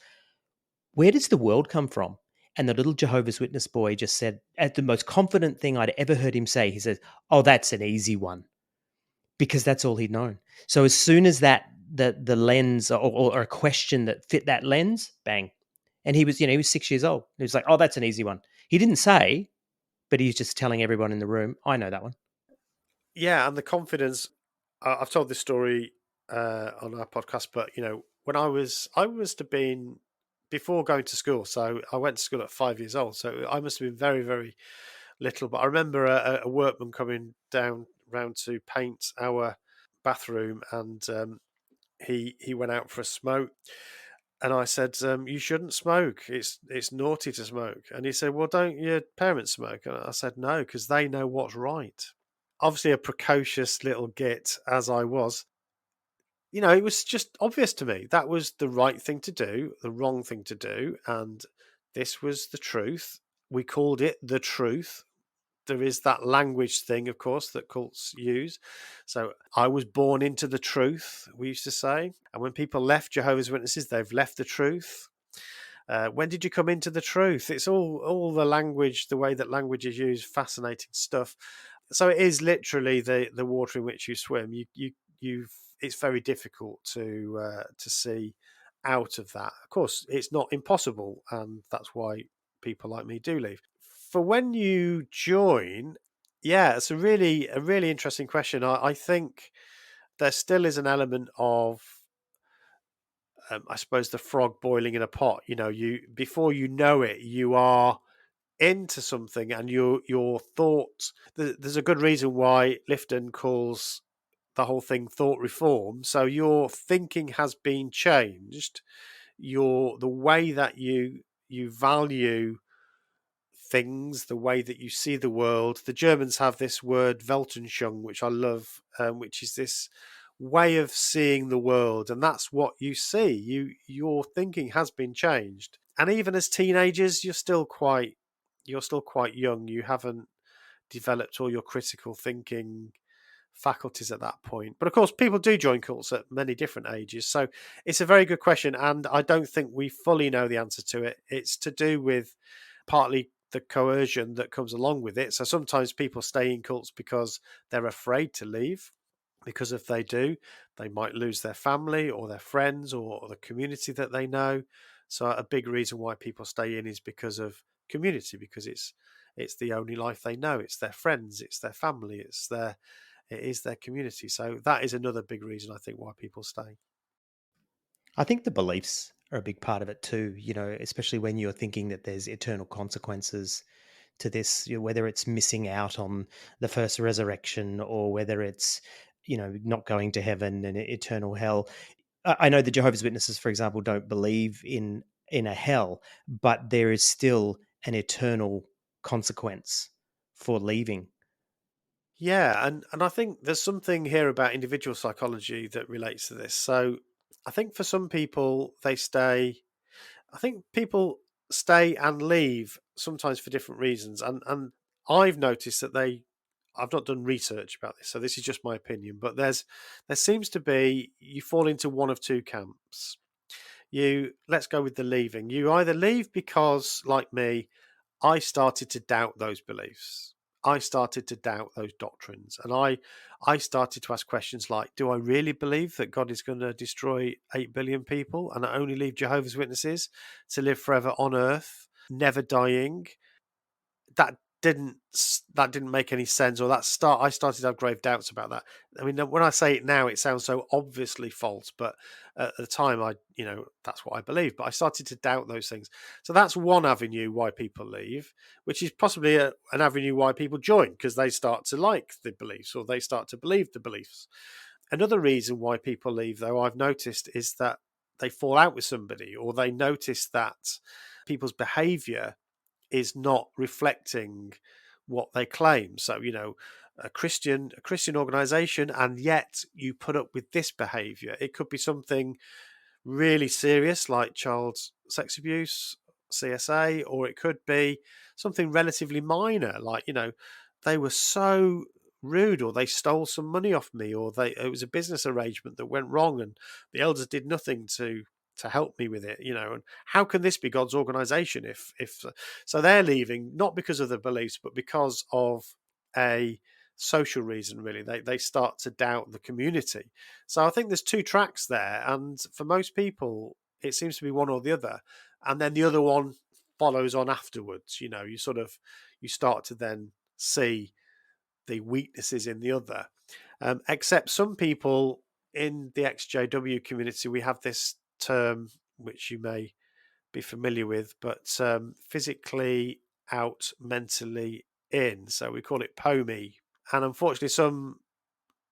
"Where does the world come from?" And the little Jehovah's Witness boy just said, at the most confident thing I'd ever heard him say, he said, "Oh, that's an easy one," because that's all he'd known. So as soon as the lens or a question that fit that lens, bang. And he was 6 years old. He was like, "Oh, that's an easy one." He didn't say, but he's just telling everyone in the room, "I know that one." Yeah, and the confidence. I've told this story on our podcast, but when I must have been before going to school. So I went to school at 5 years old. So I must have been very, very little. But I remember a workman coming down round to paint our bathroom, and he went out for a smoke. And I said, "You shouldn't smoke. It's naughty to smoke." And he said, "Well, don't your parents smoke?" And I said, "No, because they know what's right." Obviously, a precocious little git as I was, it was just obvious to me that was the right thing to do, the wrong thing to do, and this was the truth. We called it the truth. There is that language thing, of course, that cults use. So I was born into the truth, we used to say. And when people left Jehovah's Witnesses, they've left the truth. When did you come into the truth? It's all the language, the way that language is used, fascinating stuff. So it is literally the water in which you swim. It's very difficult to see out of that. Of course, it's not impossible, and that's why people like me do leave. For when you join, yeah, it's a really interesting question. I think there still is an element of I suppose the frog boiling in a pot. You before you know it, you are into something, and your thought. There's a good reason why Lifton calls the whole thing thought reform. So your thinking has been changed. The way that you value things, the way that you see the world. The Germans have this word Weltanschauung, which I love, which is this way of seeing the world, and that's what you see. Your thinking has been changed, and even as teenagers, you're still quite young. You haven't developed all your critical thinking faculties at that point. But of course, people do join cults at many different ages. So it's a very good question. And I don't think we fully know the answer to it. It's to do with partly the coercion that comes along with it. So sometimes people stay in cults because they're afraid to leave. Because if they do, they might lose their family or their friends or the community that they know. So a big reason why people stay in is because of community, because it's the only life they know. It's their friends, it's their family, it is their community. So that is another big reason I think why people stay. I think the beliefs are a big part of it too, especially when you're thinking that there's eternal consequences to this, whether it's missing out on the first resurrection or whether it's, not going to heaven and eternal hell. I know the Jehovah's Witnesses, for example, don't believe in a hell, but there is still an eternal consequence for leaving. Yeah, and I think there's something here about individual psychology that relates to this. So I think for some people they stay. I think people stay and leave sometimes for different reasons, and I've noticed that I've not done research about this, so this is just my opinion. But there seems to be you fall into one of two camps. Let's go with the leaving. You either leave because, like me, I started to doubt those beliefs. I started to doubt those doctrines. And I started to ask questions like, do I really believe that God is going to destroy 8 billion people and only leave Jehovah's Witnesses to live forever on earth, never dying? That didn't that didn't make any sense, or I started to have grave doubts about that. I mean, when I say it now, it sounds so obviously false, but at the time, that's what I believed. But I started to doubt those things. So that's one avenue why people leave, which is possibly an avenue why people join, because they start to like the beliefs or they start to believe the beliefs. Another reason why people leave, though, I've noticed, is that they fall out with somebody, or they notice that people's behavior is not reflecting what they claim. So, a Christian organization, and yet you put up with this behavior. It could be something really serious like child sex abuse, CSA, or it could be something relatively minor like, they were so rude, or they stole some money off me, or it was a business arrangement that went wrong and the elders did nothing to help me with it, and how can this be God's organization if so they're leaving not because of their beliefs but because of a social reason. Really, they start to doubt the community. So I think there's two tracks there, and for most people it seems to be one or the other, and then the other one follows on afterwards. You start to then see the weaknesses in the other. Except some people in the XJW community, we have this term which you may be familiar with, but physically out, mentally in. So we call it POMI. And unfortunately, some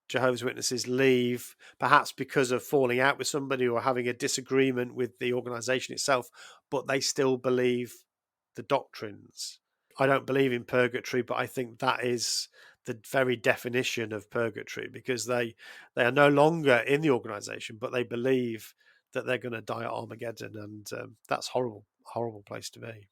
Jehovah's Witnesses leave perhaps because of falling out with somebody or having a disagreement with the organization itself, but they still believe the doctrines. I don't believe in purgatory, but I think that is the very definition of purgatory, because they are no longer in the organization, but they believe that they're going to die at Armageddon, and that's horrible place to be.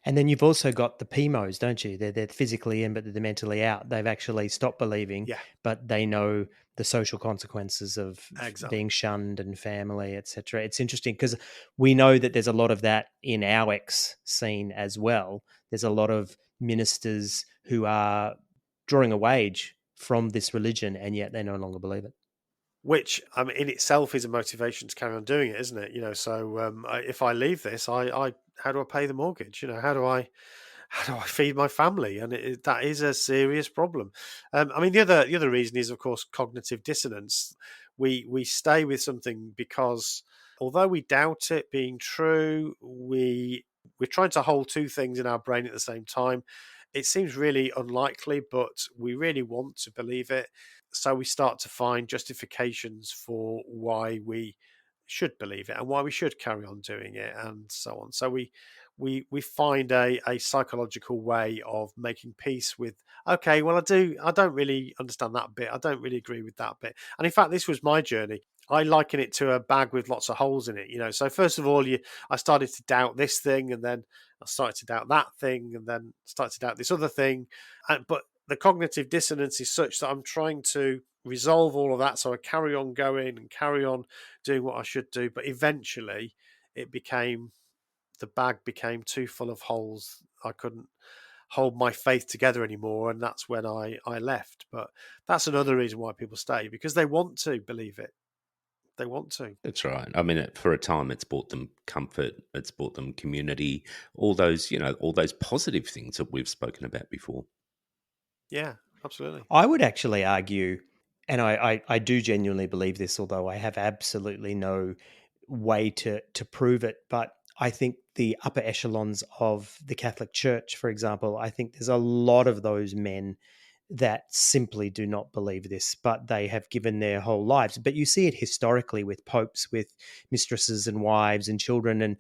And then you've also got the PMOs, don't you? They're physically in, but they're mentally out. They've actually stopped believing, Yeah, but they know the social consequences of exactly. being shunned and family, etc. It's interesting because we know that there's a lot of that in our ex scene as well. There's a lot of ministers who are drawing a wage from this religion, and yet they no longer believe it. Which, I mean, in itself is a motivation to carry on doing it, isn't it? So if I leave this, I how do I pay the mortgage? How do I feed my family? And that is a serious problem. I mean, the other reason is, of course, cognitive dissonance. We stay with something because although we doubt it being true, we're trying to hold two things in our brain at the same time. It seems really unlikely, but we really want to believe it. So we start to find justifications for why we should believe it and why we should carry on doing it, and so on. So we find a psychological way of making peace with, okay, well, I don't really understand that bit. I don't really agree with that bit. And in fact, this was my journey. I liken it to a bag with lots of holes in it, you know. So first of all, I started to doubt this thing, and then I started to doubt that thing, and then started to doubt this other thing. But the cognitive dissonance is such that I'm trying to resolve all of that. So I carry on going and carry on doing what I should do. But eventually, it became the bag became too full of holes. I couldn't hold my faith together anymore, and that's when I left. But that's another reason why people stay, because they want to believe it. They want to. That's right. I mean, for a time, it's brought them comfort. It's brought them community. All those, all those positive things that we've spoken about before. Yeah, absolutely. I would actually argue, and I do genuinely believe this, although I have absolutely no way to prove it, but I think the upper echelons of the Catholic Church, for example, I think there's a lot of those men that simply do not believe this, but they have given their whole lives. But you see it historically with popes, with mistresses and wives and children, and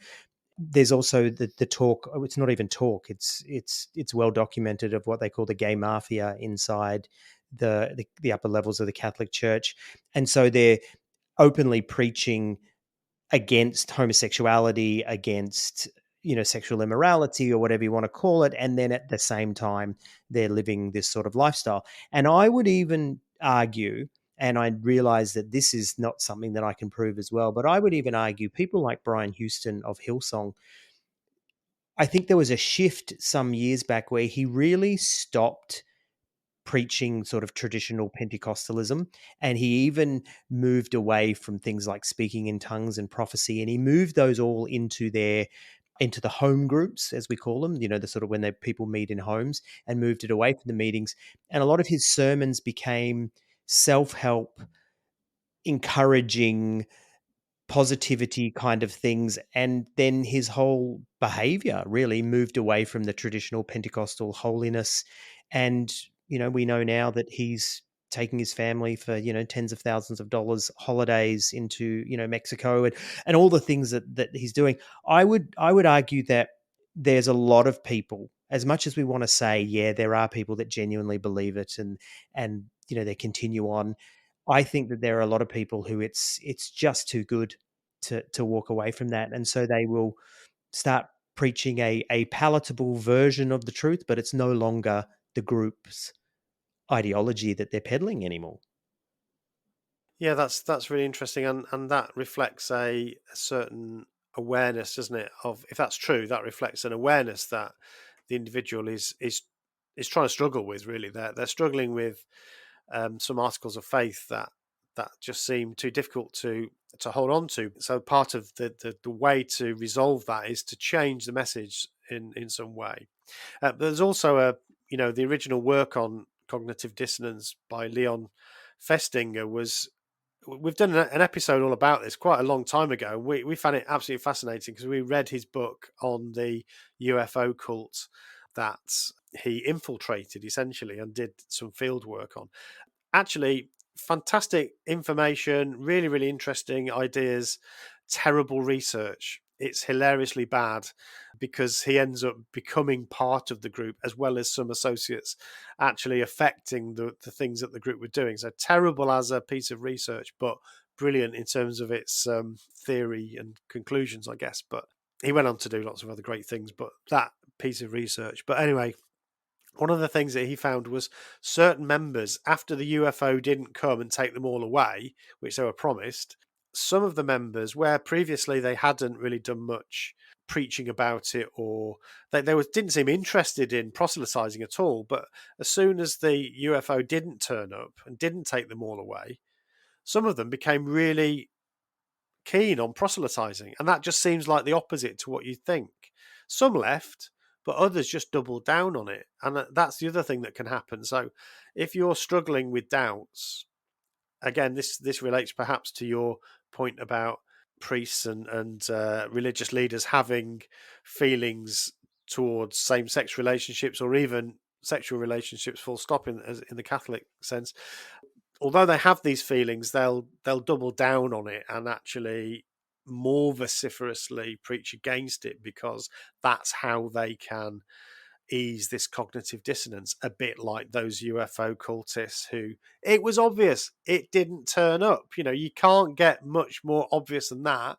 there's also the talk. Oh, it's not even talk. It's well documented of what they call the gay mafia inside the upper levels of the Catholic Church, and so they're openly preaching against homosexuality, against sexual immorality or whatever you want to call it, and then at the same time they're living this sort of lifestyle. And I would even argue, and I realize that this is not something that I can prove as well, but I would even argue people like Brian Houston of Hillsong, I think there was a shift some years back where he really stopped preaching sort of traditional Pentecostalism. And he even moved away from things like speaking in tongues and prophecy. And he moved those all into the home groups, as we call them, the sort of when people meet in homes, and moved it away from the meetings. And a lot of his sermons became self-help, encouraging, positivity kind of things. And then his whole behavior really moved away from the traditional Pentecostal holiness. And, we know now that he's taking his family for, tens of thousands of dollars holidays into, Mexico, and all the things that he's doing. I would argue that there's a lot of people, as much as we want to say, yeah, there are people that genuinely believe it and they continue on. I think that there are a lot of people who it's just too good to walk away from that, and so they will start preaching a palatable version of the truth, but it's no longer the group's ideology that they're peddling anymore. Yeah, that's really interesting, and that reflects a certain awareness, doesn't it? Of, if that's true, that reflects an awareness that the individual is trying to struggle with. Really, they're struggling with some articles of faith that just seem too difficult to hold on to. So part of the way to resolve that is to change the message in some way. There's also the original work on cognitive dissonance by Leon Festinger was. We've done an episode all about this quite a long time ago. We found it absolutely fascinating because we read his book on the UFO cult that he infiltrated essentially and did some field work on. Actually, fantastic information, really, really interesting ideas, terrible research. It's hilariously bad because he ends up becoming part of the group as well as some associates actually affecting the things that the group were doing. So terrible as a piece of research, but brilliant in terms of its theory and conclusions, I guess. But he went on to do lots of other great things, but that piece of research. But anyway, one of the things that he found was certain members, after the UFO didn't come and take them all away, which they were promised, some of the members, where previously they hadn't really done much preaching about it, or didn't seem interested in proselytizing at all, but as soon as the UFO didn't turn up and didn't take them all away, some of them became really keen on proselytizing, and that just seems like the opposite to what you'd think. Some left, but others just doubled down on it, and that's the other thing that can happen. So if you're struggling with doubts, again, this relates perhaps to your point about priests and religious leaders having feelings towards same-sex relationships or even sexual relationships, full stop, in the Catholic sense. Although they have these feelings, they'll double down on it and actually more vociferously preach against it, because that's how they can ease this cognitive dissonance, a bit like those UFO cultists who, it was obvious it didn't turn up. You can't get much more obvious than that,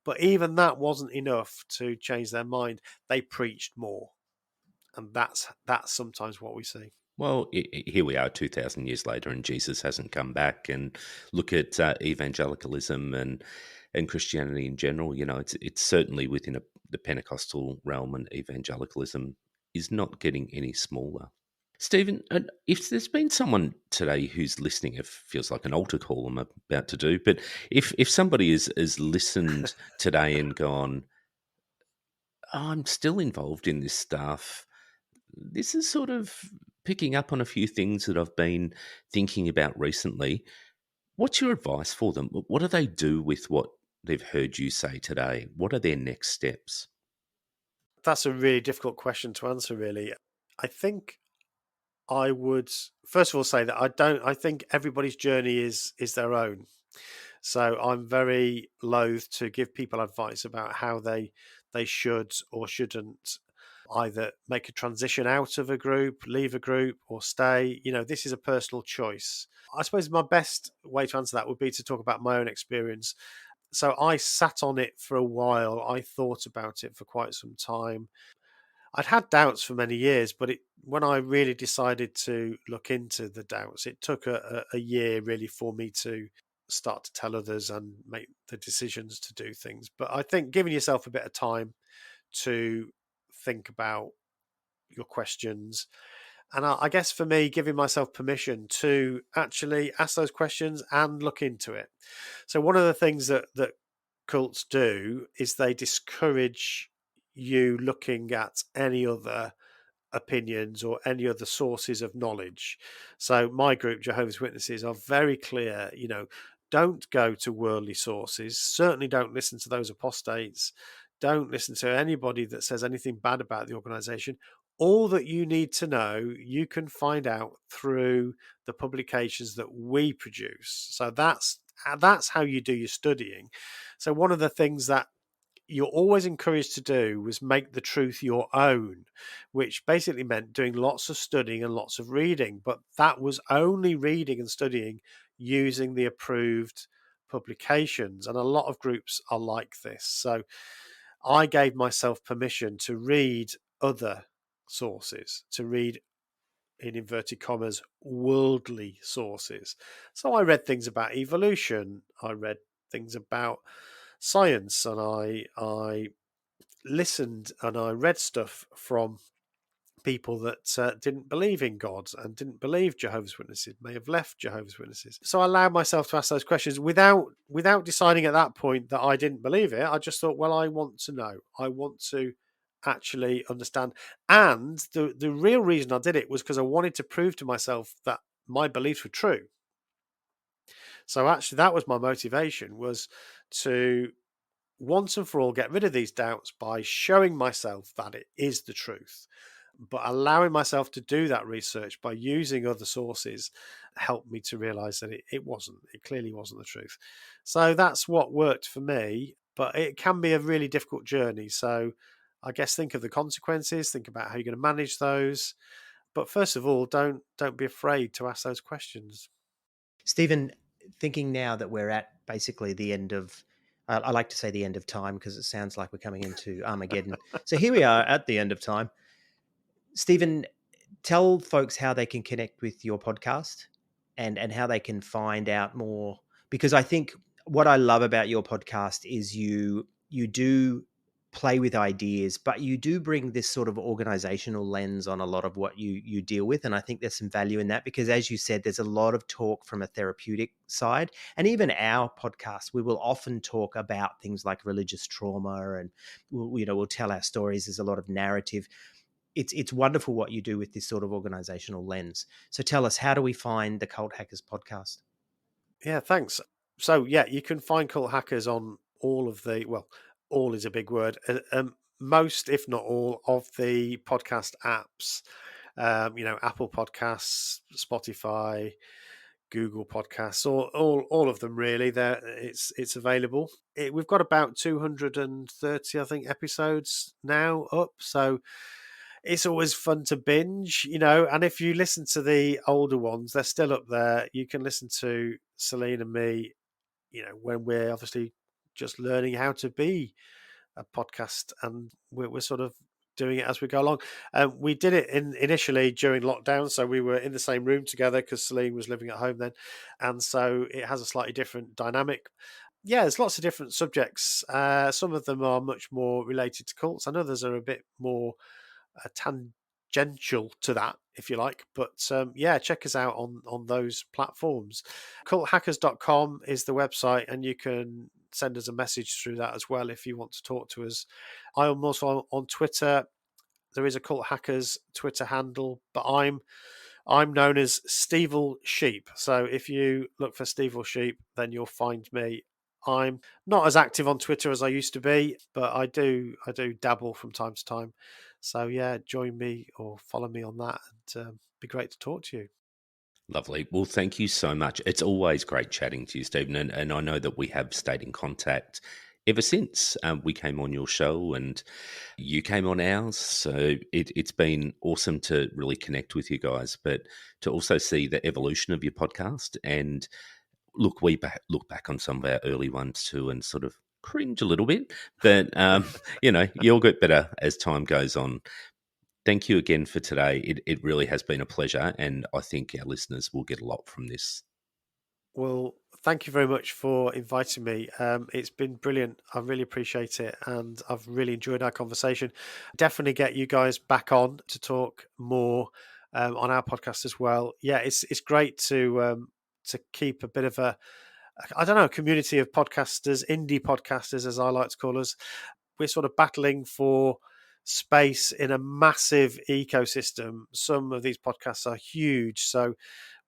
but even that wasn't enough to change their mind. They preached more, and that's sometimes what we see. Well, here we are 2,000 years later, and Jesus hasn't come back. And look at evangelicalism and Christianity in general. It's certainly within the Pentecostal realm, and evangelicalism is not getting any smaller. Stephen, if there's been someone today who's listening, it feels like an altar call I'm about to do, but if somebody has listened today and gone, "Oh, I'm still involved in this stuff. This is sort of picking up on a few things that I've been thinking about recently." What's your advice for them? What do they do with what they've heard you say today? What are their next steps? That's a really difficult question to answer, really. I think I would first of all say that I think everybody's journey is their own. So I'm very loath to give people advice about how they should or shouldn't either make a transition out of a group, leave a group, or stay. This is a personal choice. I suppose my best way to answer that would be to talk about my own experience. So I sat on it for a while. I thought about it for quite some time. I'd had doubts for many years, but when I really decided to look into the doubts, it took a year really for me to start to tell others and make the decisions to do things. But I think giving yourself a bit of time to think about your questions, and I guess for me, giving myself permission to actually ask those questions and look into it. So one of the things that cults do is they discourage you looking at any other opinions or any other sources of knowledge. So my group, Jehovah's Witnesses, are very clear, don't go to worldly sources. Certainly don't listen to those apostates. Don't listen to anybody that says anything bad about the organization. All that you need to know, you can find out through the publications that we produce. So that's how you do your studying. So one of the things that you're always encouraged to do was make the truth your own, which basically meant doing lots of studying and lots of reading. But that was only reading and studying using the approved publications. And a lot of groups are like this. So I gave myself permission to read other sources, to read, in inverted commas, worldly sources. So I read things about evolution. I read things about science, and I listened and I read stuff from people that didn't believe in God and didn't believe Jehovah's Witnesses, may have left Jehovah's Witnesses. So I allowed myself to ask those questions without deciding at that point that I didn't believe it. I just thought, well, I want to know. I want to actually understand. And the real reason I did it was because I wanted to prove to myself that my beliefs were true. So actually that was my motivation, was to once and for all get rid of these doubts by showing myself that it is the truth. But allowing myself to do that research by using other sources helped me to realize that it clearly wasn't the truth. So that's what worked for me, but it can be a really difficult journey. So I guess think of the consequences, think about how you're going to manage those. But first of all, don't be afraid to ask those questions. Stephen, thinking now that we're at basically the end of, I like to say the end of time because it sounds like we're coming into Armageddon. So here we are at the end of time. Stephen, tell folks how they can connect with your podcast and how they can find out more, because I think what I love about your podcast is you do play with ideas, but you do bring this sort of organizational lens on a lot of what you deal with, and I think there's some value in that, because as you said, there's a lot of talk from a therapeutic side, and even our podcast, we will often talk about things like religious trauma, and we'll tell our stories. There's a lot of narrative. It's wonderful what you do with this sort of organizational lens. So tell us, how do we find the Cult Hackers podcast? Yeah, thanks. So yeah, you can find Cult Hackers on all is a big word. Most, if not all, of the podcast apps. Apple Podcasts, Spotify, Google Podcasts, all of them really. It's available. We've got about 230, I think, episodes now up. So it's always fun to binge, and if you listen to the older ones, they're still up there. You can listen to Celine and me, when we're obviously just learning how to be a podcast, and we're sort of doing it as we go along. We did it initially during lockdown, so we were in the same room together because Celine was living at home then, and so it has a slightly different dynamic. Yeah, there's lots of different subjects. Some of them are much more related to cults, and others are a bit more tangential to that, if you like. But check us out on those platforms. Culthackers.com is the website, and you can send us a message through that as well if you want to talk to us. I am also on Twitter. There is a Cult Hackers Twitter handle, but I'm known as Stevel Sheep. So if you look for Stevel Sheep, then you'll find me. I'm not as active on Twitter as I used to be, but I do dabble from time to time. So yeah, join me or follow me on that, and be great to talk to you. Lovely. Well, thank you so much. It's always great chatting to you, Stephen, and I know that we have stayed in contact ever since we came on your show and you came on ours. So it's been awesome to really connect with you guys, but to also see the evolution of your podcast. And look, we look back on some of our early ones too and sort of cringe a little bit, but you'll get better as time goes on. Thank you again for today. It really has been a pleasure, and I think our listeners will get a lot from this. Well, thank you very much for inviting me. It's been brilliant. I really appreciate it, and I've really enjoyed our conversation. Definitely get you guys back on to talk more on our podcast as well. Yeah, it's great to keep a bit of a community of podcasters, indie podcasters, as I like to call us. We're sort of battling for space in a massive ecosystem. Some of these podcasts are huge, so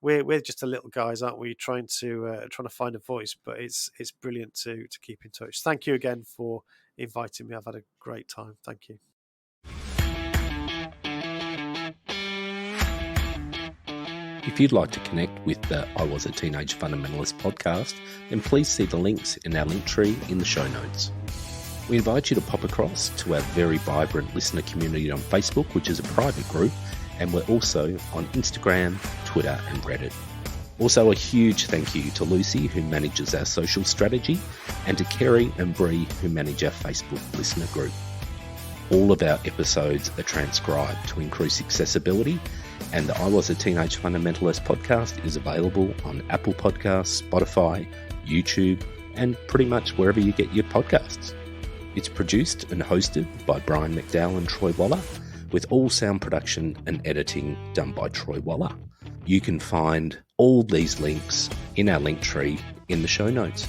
we're just the little guys, aren't we? Trying to find a voice, but it's brilliant to keep in touch. Thank you again for inviting me. I've had a great time. Thank you. If you'd like to connect with the I Was a Teenage Fundamentalist podcast, then please see the links in our link tree in the show notes. We invite you to pop across to our very vibrant listener community on Facebook, which is a private group, and we're also on Instagram, Twitter, and Reddit. Also, a huge thank you to Lucy, who manages our social strategy, and to Kerry and Bree, who manage our Facebook listener group. All of our episodes are transcribed to increase accessibility, and the I Was a Teenage Fundamentalist podcast is available on Apple Podcasts, Spotify, YouTube, and pretty much wherever you get your podcasts. It's produced and hosted by Brian McDowell and Troy Waller, with all sound production and editing done by Troy Waller. You can find all these links in our link tree in the show notes.